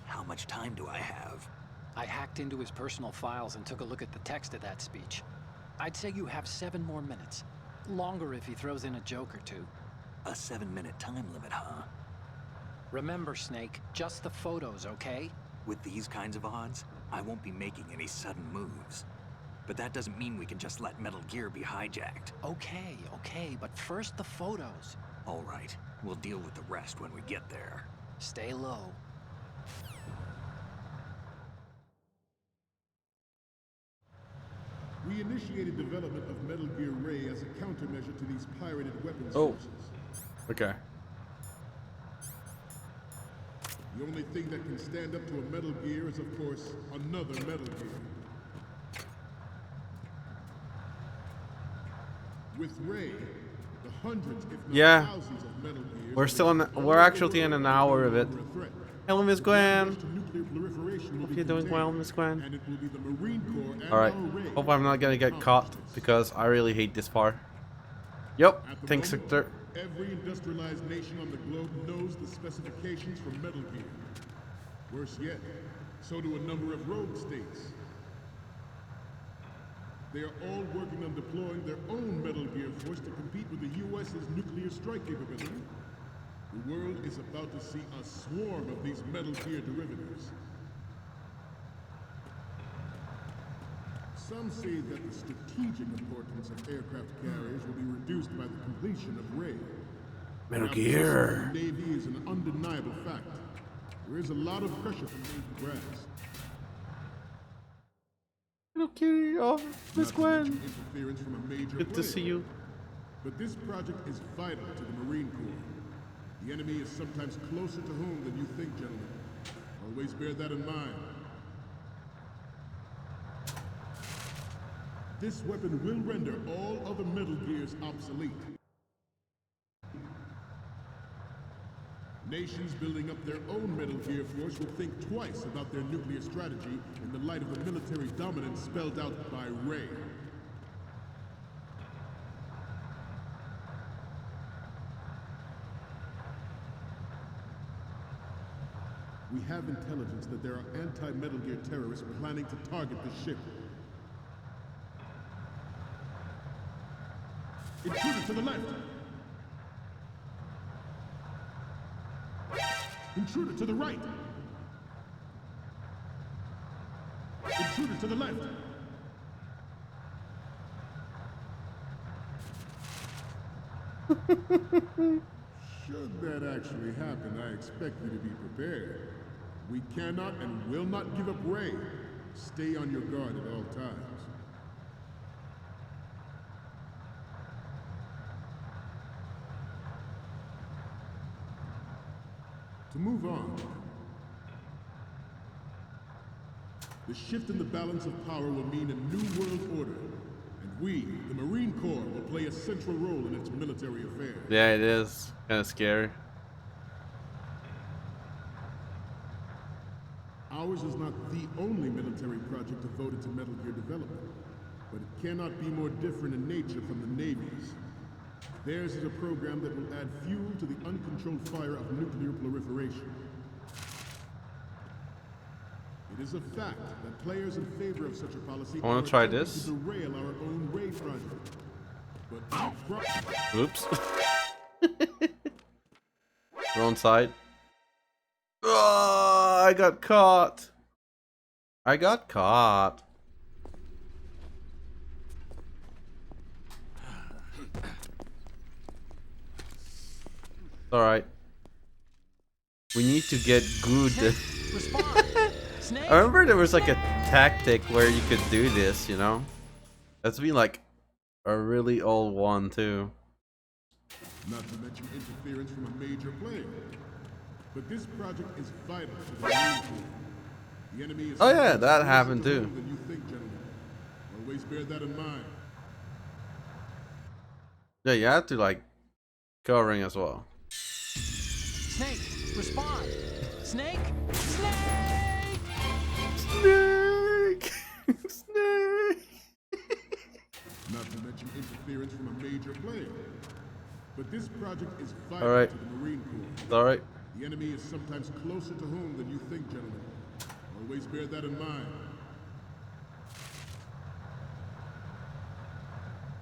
How much time do I have? I hacked into his personal files and took a look at the text of that speech. I'd say you have 7 more minutes. Longer if he throws in a joke or two. A 7-minute time limit, huh? Remember, Snake, just the photos, okay? With these kinds of odds, I won't be making any sudden moves. But that doesn't mean we can just let Metal Gear be hijacked. Okay, but first the photos. All right, we'll deal with the rest when we get there. Stay low. We initiated development of Metal Gear Ray as a countermeasure to these pirated weapons sources. Okay. The only thing that can stand up to a Metal Gear is, of course, another Metal Gear. With Ray, the hundreds, if not thousands of Metal Gears... We're still in... We're actually in an hour of it. Hello, Miss Gwen. Hope you're doing well, Miss Gwen. Alright. Hope I'm not gonna get caught, because I really hate this part. Yep. Thanks, Victor. Every industrialized nation on the globe knows the specifications for Metal Gear. Worse yet, so do a number of rogue states. They are all working on deploying their own Metal Gear force to compete with the US's nuclear strike capability. The world is about to see a swarm of these Metal Gear derivatives. Some say that the strategic importance of aircraft carriers will be reduced by the completion of Ray. Metal Gear. The Navy is an undeniable fact. There is a lot of pressure from Navy brass. Okay, oh, Miss Gwen. Interference from a major Good to player. see you. But this project is vital to the Marine Corps. The enemy is sometimes closer to home than you think, gentlemen. Always bear that in mind. This weapon will render all other Metal Gears obsolete. Nations building up their own Metal Gear force will think twice about their nuclear strategy in the light of the military dominance spelled out by Ray. We have intelligence that there are anti-Metal Gear terrorists planning to target the ship. Intruder to the left! Intruder to the right! Intruder to the left! Should that actually happen, I expect you to be prepared. We cannot and will not give up Ray. Stay on your guard at all times. To move on, the shift in the balance of power will mean a new world order, and we, the Marine Corps, will play a central role in its military affairs. Yeah, it is kind of scary. Ours is not the only military project devoted to Metal Gear development, but it cannot be more different in nature from the Navy's. Theirs is a program that will add fuel to the uncontrolled fire of nuclear proliferation. It is a fact that players in favor of such a policy I want to try this. to derail our own Ray project. But Oops. Wrong side. Oh, I got caught. I got caught. Alright. We need to get good. I remember there was like a tactic where you could do this, you know? That's been like a really old one too. Not to mention interference from a major player. But this project is vital to the Marine Corps. The enemy is Oh yeah, that happened too. than you think, gentlemen. Always bear that in mind. Yeah, you have to like covering as well. Snake, respond! Snake! Snake! Snake! Snake! Not to mention interference from a major player. But this project is vital All right. to the Marine Corps. It's alright. The enemy is sometimes closer to home than you think, gentlemen. Always bear that in mind.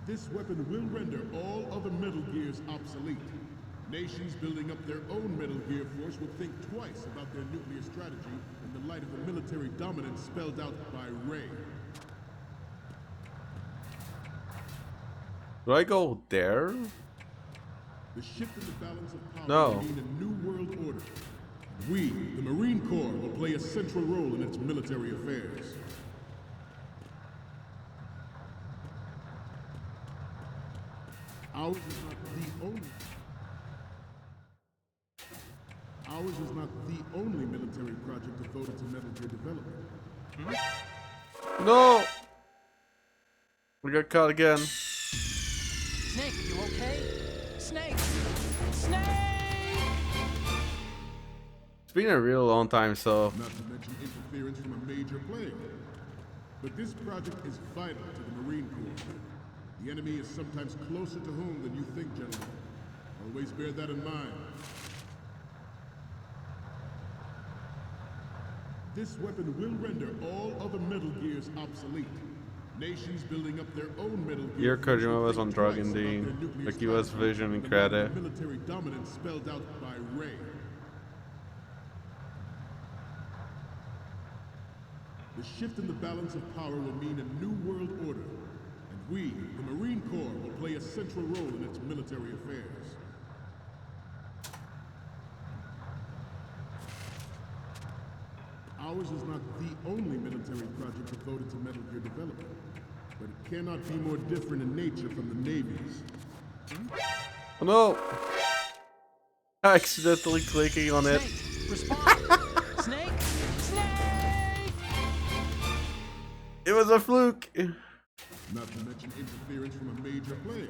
This weapon will render all other Metal Gears obsolete. Nations building up their own Metal Gear force will think twice about their nuclear strategy in the light of the military dominance spelled out by Ray. Do I go there? The shift in the balance of power No. will mean a new world order. We, the Marine Corps, will play a central role in its military affairs. Ours is not the only military project devoted to Metal Gear development. No! We got caught again. Snake, are you okay? Snake! Snake! It's been a real long time, so Not to mention interference from a major player. But this project is vital to the Marine Corps. The enemy is sometimes closer to home than you think, gentlemen. Always bear that in mind. This weapon will render all other Metal Gears obsolete. Nations building up their own Metal Gear. Your Kojima was on drug in the like US Vision and credit. Military dominance spelled out by Ray. The shift in the balance of power will mean a new world order, and we, the Marine Corps, will play a central role in its military affairs. Ours is not the only military project devoted to Metal Gear development, but it cannot be more different in nature from the Navy's. Oh no! Accidentally clicking on it. Snake, respond! Snake! Snake! It was a fluke. Not to mention interference from a major player.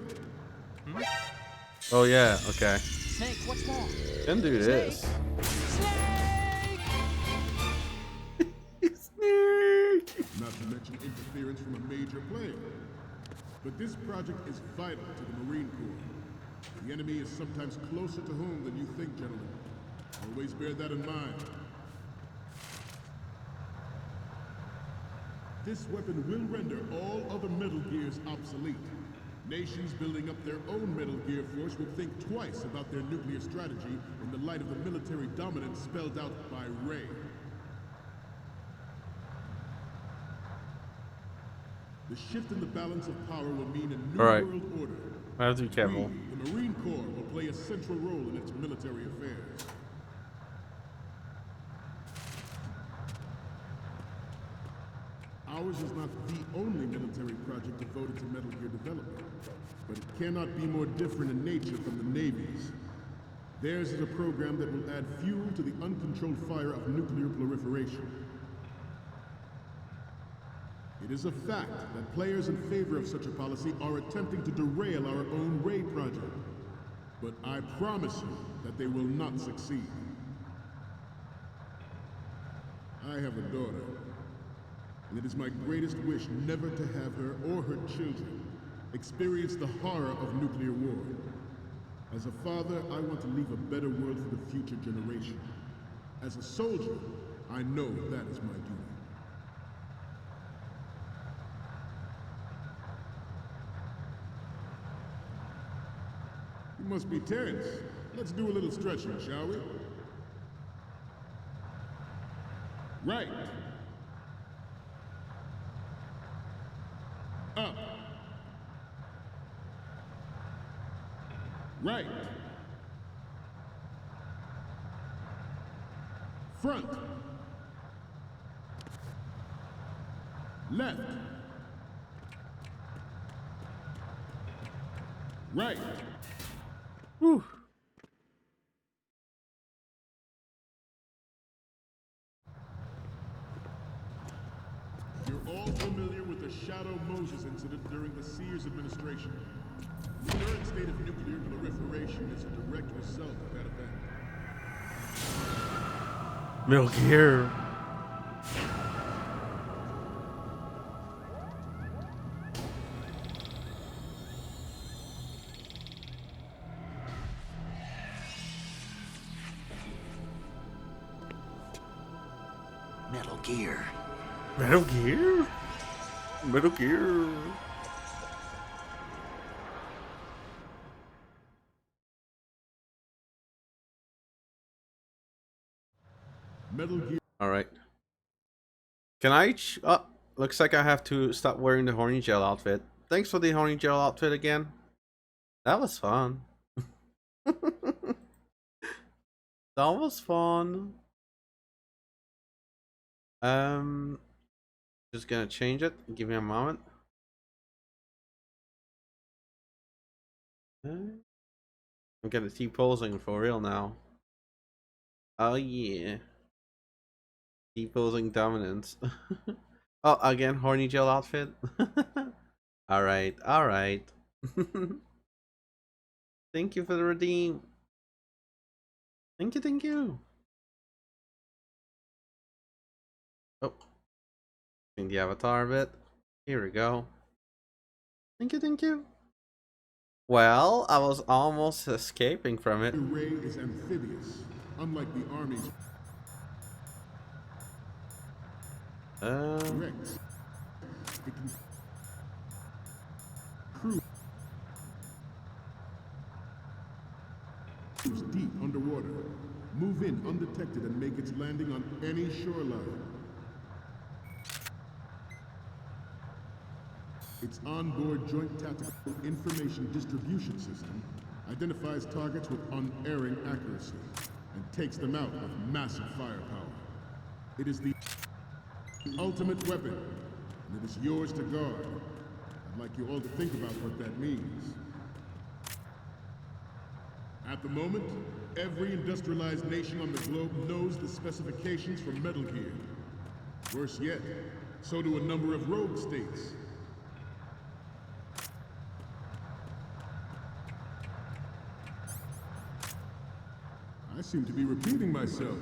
Oh yeah, okay. Snake, what's wrong? Can do this. Snake! Snake! Not to mention interference from a major player. But this project is vital to the Marine Corps. The enemy is sometimes closer to home than you think, gentlemen. Always bear that in mind. This weapon will render all other Metal Gears obsolete. Nations building up their own Metal Gear force will think twice about their nuclear strategy in the light of the military dominance spelled out by Ray. The shift in the balance of power will mean a new All right. world order, I have to be careful. We, the Marine Corps, will play a central role in its military affairs. Ours is not the only military project devoted to Metal Gear development, but it cannot be more different in nature from the Navy's. Theirs is a program that will add fuel to the uncontrolled fire of nuclear proliferation. It is a fact that players in favor of such a policy are attempting to derail our own Ray project. But I promise you that they will not succeed. I have a daughter, and it is my greatest wish never to have her or her children experience the horror of nuclear war. As a father, I want to leave a better world for the future generation. As a soldier, I know that is my duty. You must be tense. Let's do a little stretching, shall we? Right. Up. Right. Front. Left. Right. Whew. You're all familiar with the Shadow Moses incident during the Sears administration. The current state of nuclear proliferation is a direct result of that event. Metal Gear. Metal Gear. Metal Gear? Metal Gear. Metal Gear. Alright. Can I... Oh, looks like I have to stop wearing the Horny Gel outfit. Thanks for the Horny Gel outfit again. That was fun. That was fun. Just gonna change it. Give me a moment. I'm gonna T-posing for real now. Oh yeah. T-posing dominance. Oh, again, Horny Gel outfit. Alright, alright. Thank you for the redeem. Thank you, thank you. Oh. The avatar a bit. Here we go. Thank you, thank you. Well, I was almost escaping from it. The Ray is amphibious, unlike the Army's Rex. It can cruise deep underwater, move in undetected, and make its landing on any shoreline. Its onboard Joint Tactical Information Distribution System identifies targets with unerring accuracy and takes them out with massive firepower. It is the ultimate weapon, and it is yours to guard. I'd like you all to think about what that means. At the moment, every industrialized nation on the globe knows the specifications for Metal Gear. Worse yet, so do a number of rogue states. I seem to be repeating myself.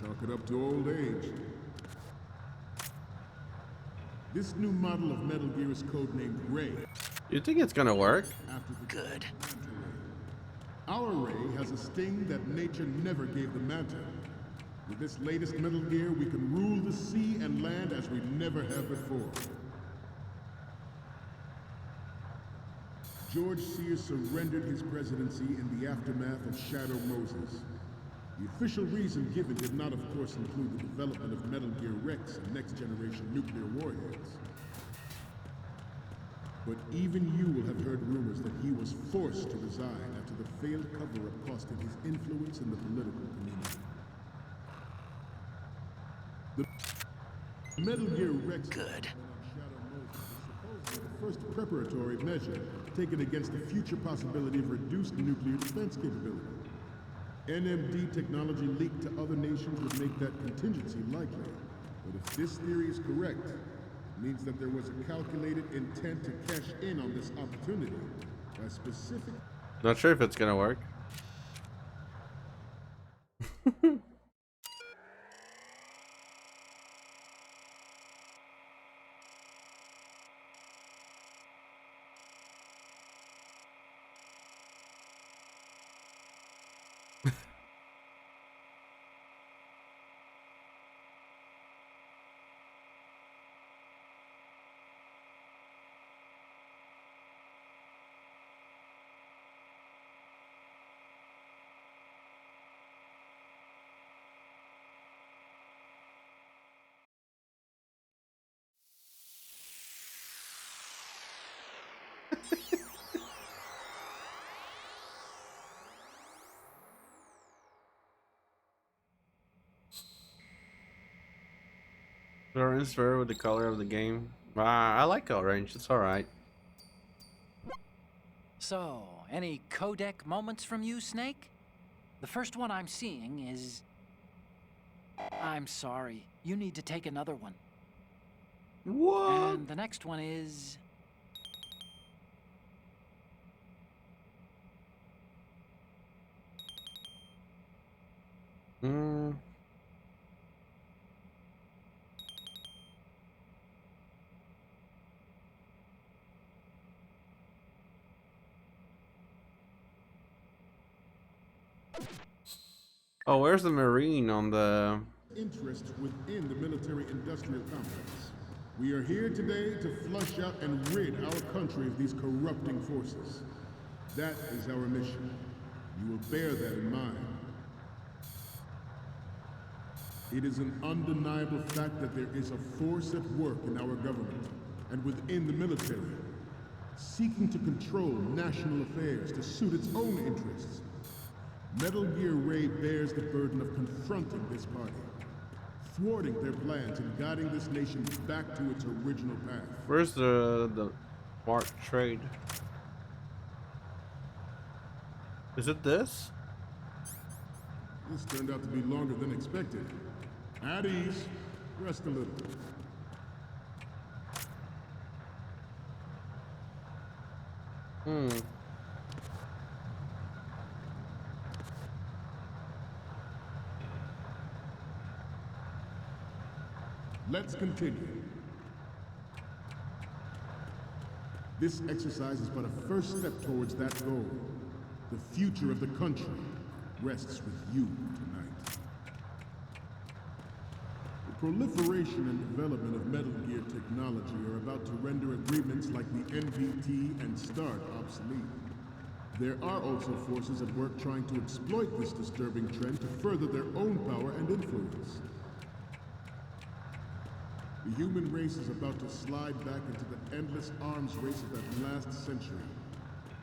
Chalk it up to old age. This new model of Metal Gear is codenamed Ray. You think it's gonna work? Good. Our Ray has a sting that nature never gave the Manta. With this latest Metal Gear, we can rule the sea and land as we never have before. George Sears surrendered his presidency in the aftermath of Shadow Moses. The official reason given did not, of course, include the development of Metal Gear Rex and next-generation nuclear warheads. But even you will have heard rumors that he was forced to resign after the failed cover-up cost him his influence in the political community. The Metal Gear Rex Good. the first preparatory measure taken against the future possibility of reduced nuclear defense capability. NMD technology leaked to other nations would make that contingency likely. But if this theory is correct, it means that there was a calculated intent to cash in on this opportunity by specific... Not sure if it's gonna work. Orange fair with the color of the game. I like orange. It's all right. So, any codec moments from you, Snake? The first one I'm seeing is... I'm sorry. You need to take another one. What? And the next one is... Oh, where's the Marine on the... interests within the military-industrial complex. We are here today to flush out and rid our country of these corrupting forces. That is our mission. You will bear that in mind. It is an undeniable fact that there is a force at work in our government and within the military, seeking to control national affairs to suit its own interests. Metal Gear Ray bears the burden of confronting this party, thwarting their plans and guiding this nation back to its original path. Where's the Mark trade? Is it this? This turned out to be longer than expected. At ease. Rest a little. Let's continue. This exercise is but a first step towards that goal. The future of the country rests with you tonight. The proliferation and development of Metal Gear technology are about to render agreements like the NVT and START obsolete. There are also forces at work trying to exploit this disturbing trend to further their own power and influence. The human race is about to slide back into the endless arms race of that last century.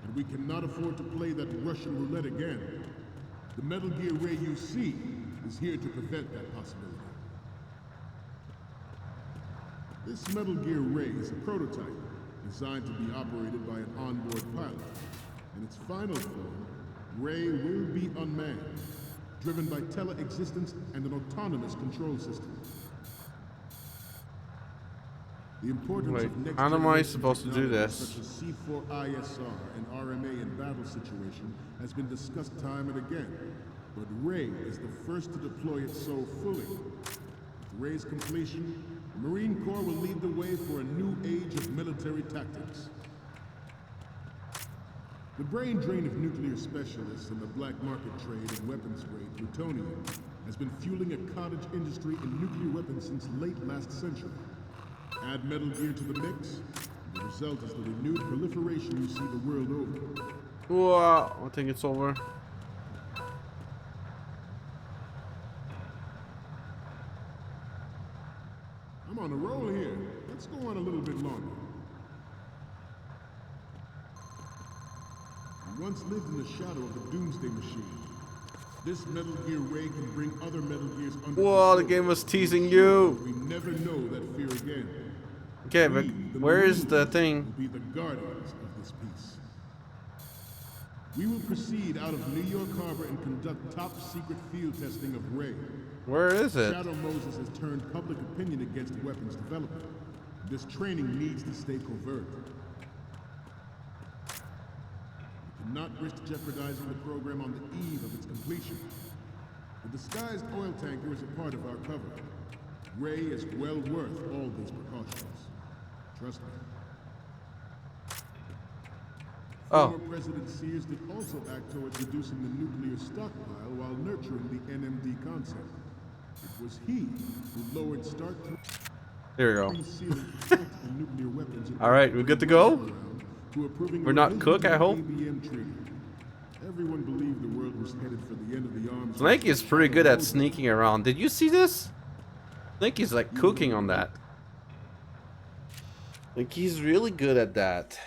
And we cannot afford to play that Russian roulette again. The Metal Gear Ray you see is here to prevent that possibility. This Metal Gear Ray is a prototype, designed to be operated by an onboard pilot. In its final form, Ray will be unmanned, driven by tele-existence and an autonomous control system. The importance of next how am I supposed to do this? Such as C4ISR and RMA in battle situation has been discussed time and again, but Ray is the first to deploy it so fully. With Ray's completion, the Marine Corps will lead the way for a new age of military tactics. The brain drain of nuclear specialists and the black market trade in weapons grade plutonium has been fueling a cottage industry in nuclear weapons since late last century. Add Metal Gear to the mix, and the result is the renewed proliferation you see the world over. Wow, I think it's over. I'm on a roll here. Let's go on a little bit longer. He once lived in the shadow of the Doomsday Machine. This Metal Gear Ray can bring other Metal Gears under Whoa, the control. game was teasing you. We never know that fear again. Okay, but We, where is the Marines, thing? will be the guardians of this peace. We will proceed out of New York Harbor and conduct top-secret field testing of Ray. Where is it? Shadow Moses has turned public opinion against weapons development. This training needs to stay covert. We cannot risk jeopardizing the program on the eve of its completion. The disguised oil tanker is a part of our cover. Ray is well worth all these precautions. Trust me. Oh. Former President Sears did also act towards reducing the nuclear stockpile while nurturing the NMD concept. It was he who lowered Stark Here we go. ceiling and nuclear weapons. In All right, we're good to go? to approving We're not cook, I hope? ABM treaty. Everyone believed the world was headed for the end of the arms. Snake is pretty good at sneaking around. Did you see this? Snake is like cooking on that. Like he's really good at that.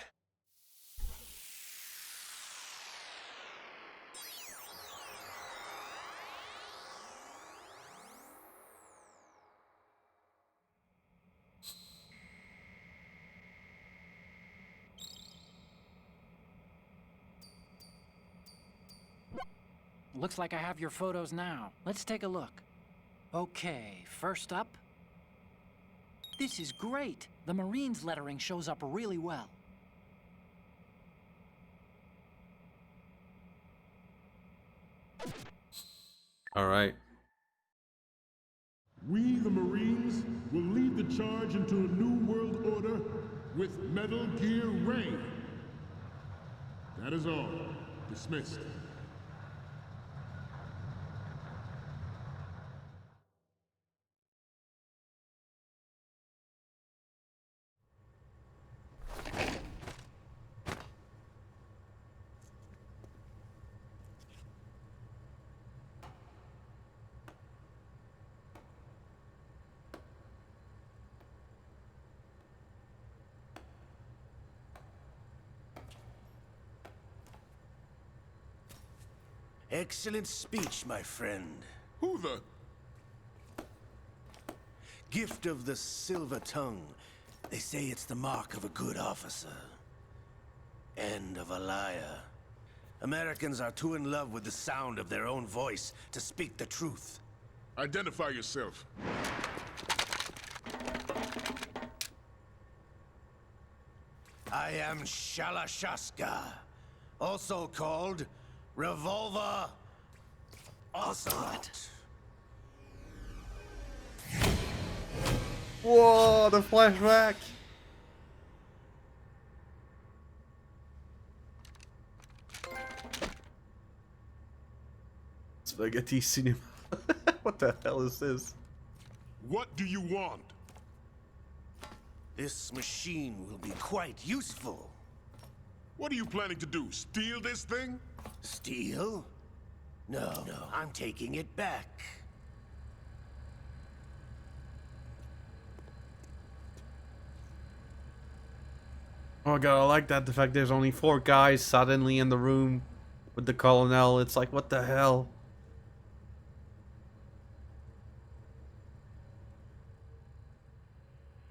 Looks like I have your photos now. Let's take a look. Okay, first up. This is great. The Marines lettering shows up really well. All right. We, the Marines, will lead the charge into a new world order with Metal Gear Ray. That is all. Dismissed. Excellent speech, my friend. Who the? Gift of the silver tongue. They say it's the mark of a good officer. And of a liar. Americans are too in love with the sound of their own voice to speak the truth. Identify yourself. I am Shalashaska, also called Revolver Ocelot. Whoa, the flashback. Spaghetti cinema. What the hell is this? What do you want? This machine will be quite useful. What are you planning to do? Steal this thing? Steal? No, I'm taking it back. Oh my god, I like that. The fact there's only 4 guys suddenly in the room with the colonel. It's like, what the hell?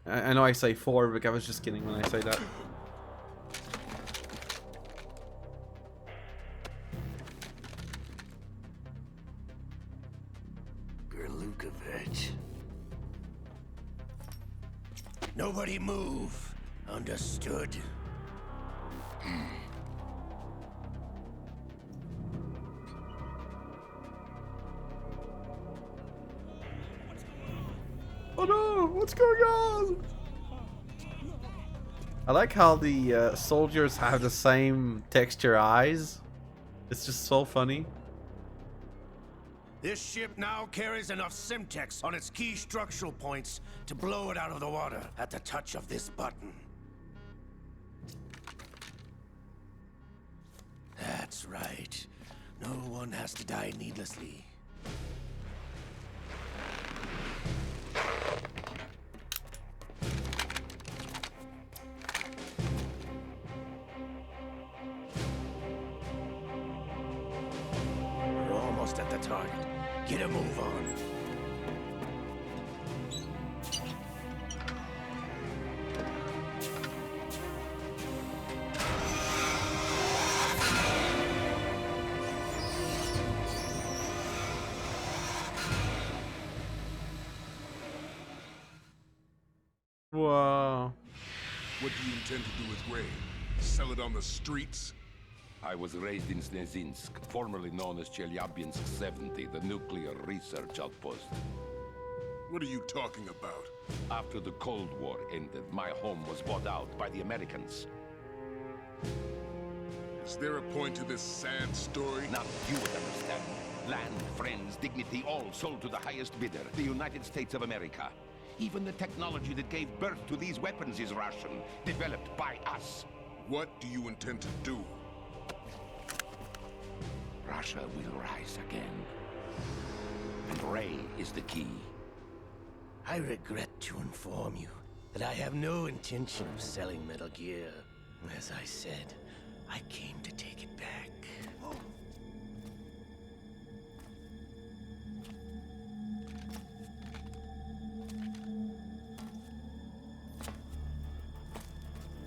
I know I say 4, but I was just kidding when I say that. Gerlukovich. Nobody move. Understood? Oh no, what's going on? I like how the soldiers have the same texture eyes. It's just so funny. This ship now carries enough Simtex on its key structural points to blow it out of the water at the touch of this button. That's right. No one has to die needlessly. the target. Get a move on. Whoa. What do you intend to do with Ray? Sell it on the streets? I was raised in Snezinsk, formerly known as Chelyabinsk 70, the nuclear research outpost. What are you talking about? After the Cold War ended, my home was bought out by the Americans. Is there a point to this sad story? Now you would understand. Land, friends, dignity, all sold to the highest bidder, the United States of America. Even the technology that gave birth to these weapons is Russian, developed by us. What do you intend to do? Russia will rise again. And Ray is the key. I regret to inform you that I have no intention of selling Metal Gear. As I said, I came to take it back.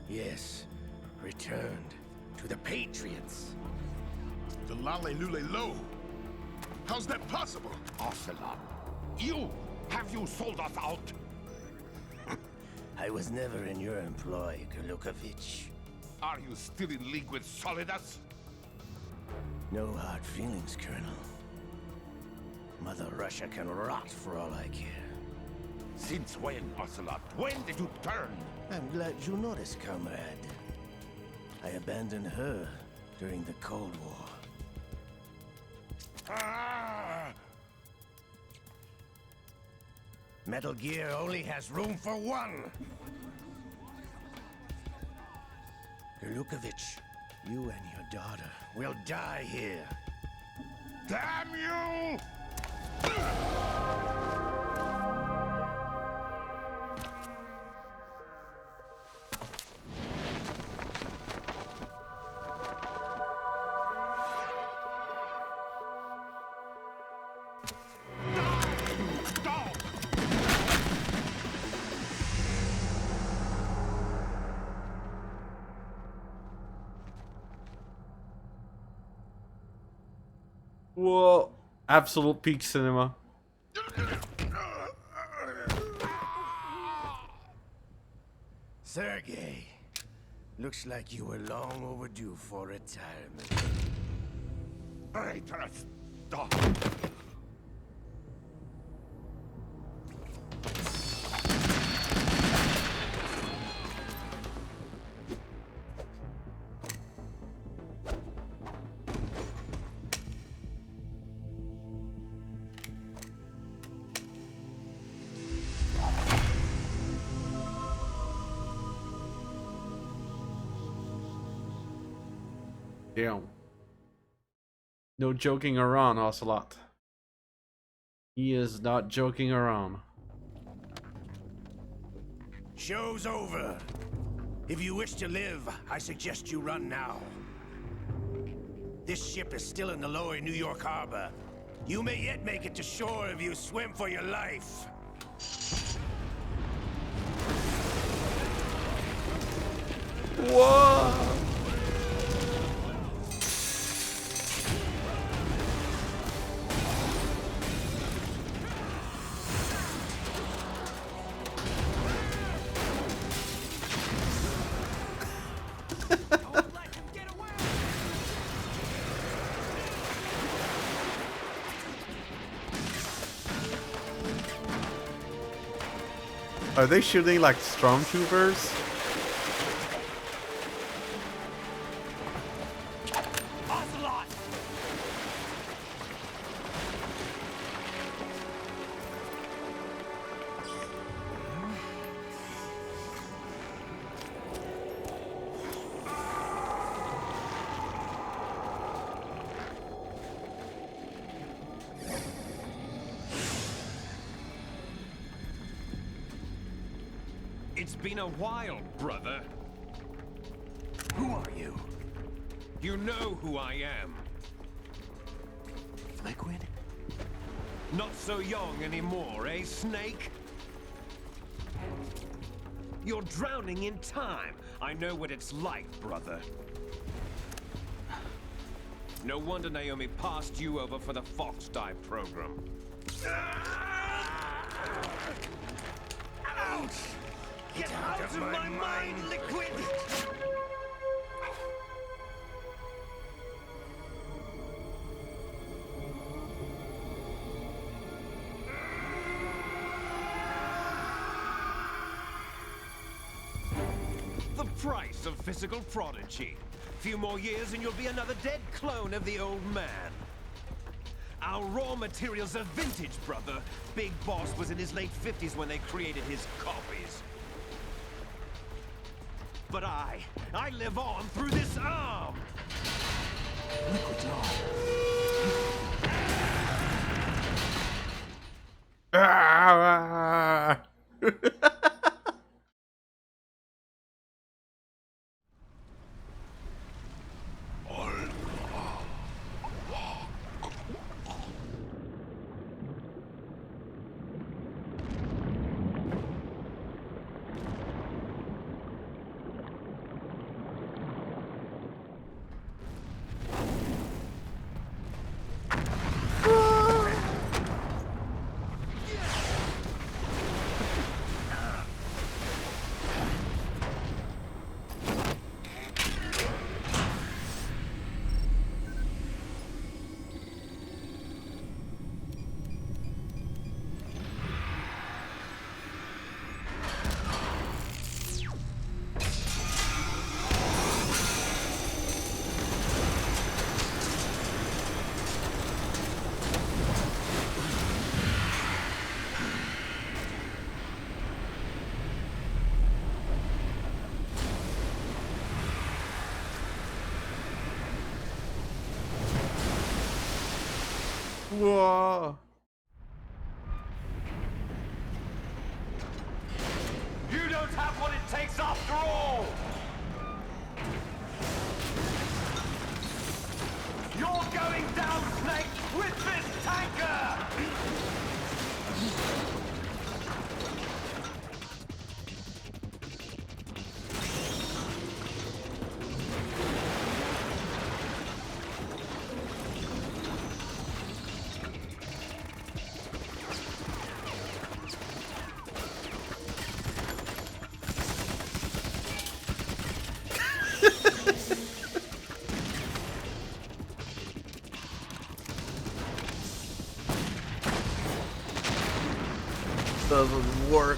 Yes, returned to the Patriots. The Lale Lule Lo? How's that possible? Ocelot, have you sold us out? I was never in your employ, Gurlukovich. Are you still in league with Solidus? No hard feelings, Colonel. Mother Russia can rot for all I care. Since when, Ocelot? When did you turn? I'm glad you noticed, comrade. I abandoned her during the Cold War. Ah! Metal Gear only has room for one! Gurlukovich, you and your daughter will die here. Damn you! Whoa. Absolute peak cinema. Sergei, looks like you were long overdue for retirement. Traitorous dog! Damn. No joking around, Ocelot. He is not joking around. Show's over. If you wish to live, I suggest you run now. This ship is still in the lower New York harbor. You may yet make it to shore if you swim for your life. Whoa! Are they shooting like stormtroopers? Ocelot! It's been a while, brother. Who are you? You know who I am. Liquid? Not so young anymore, eh, Snake? You're drowning in time. I know what it's like, brother. No wonder Naomi passed you over for the Fox Dive program. Ouch! Get out of my mind, Liquid! The price of physical prodigy. Few more years and you'll be another dead clone of the old man. Our raw materials are vintage, brother. Big Boss was in his late 50s when they created his copies. But I live on through this arm! Liquid's on. Ah! Whoa. You don't have what it takes after all! You're going down, Snake, with this tanker! Doesn't work.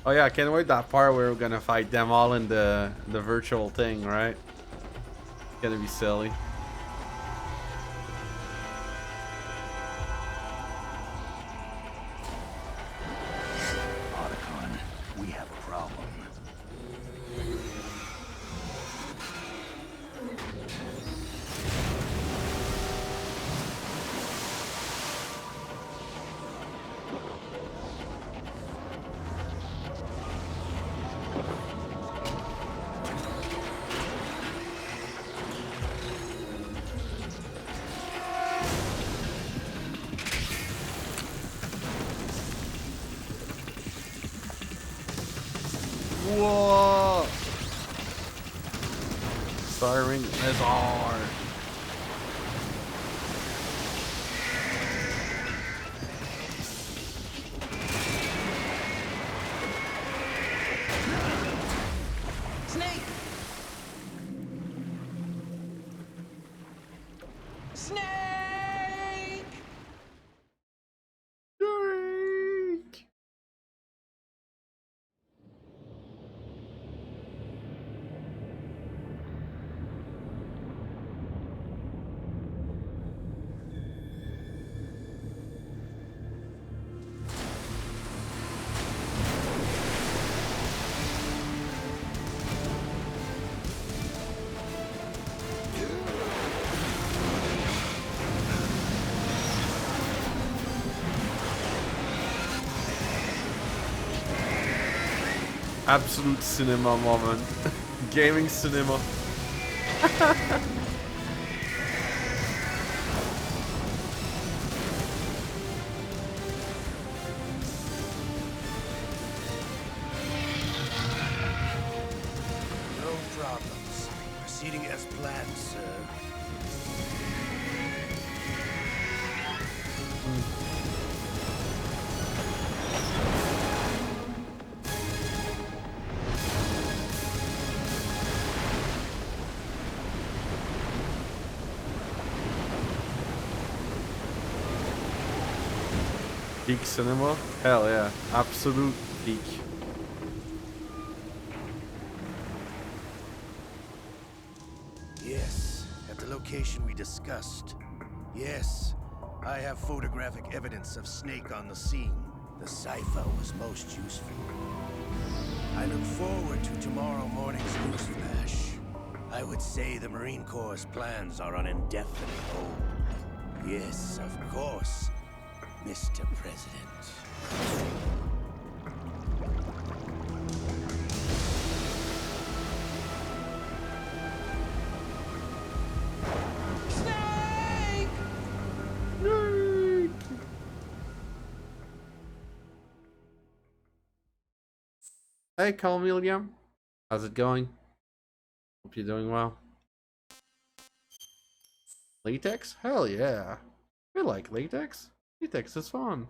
Oh yeah, I can't wait that part where we're gonna fight them all in the virtual thing, right? It's gonna be silly. Otacon, we have a problem. Whoa! Firing is hard. Snake! Snake! Absolute cinema moment. Gaming cinema. No problems. Proceeding as planned, sir. Peak cinema? Hell yeah. Absolute peak. Yes, at the location we discussed. Yes, I have photographic evidence of Snake on the scene. The cipher was most useful. I look forward to tomorrow morning's news flash. I would say the Marine Corps' plans are on indefinite hold. Yes, of course, Mr. President. Hey, Calmelia. How's it going? Hope you're doing well. Latex? Hell yeah. I like latex. Latex is fun.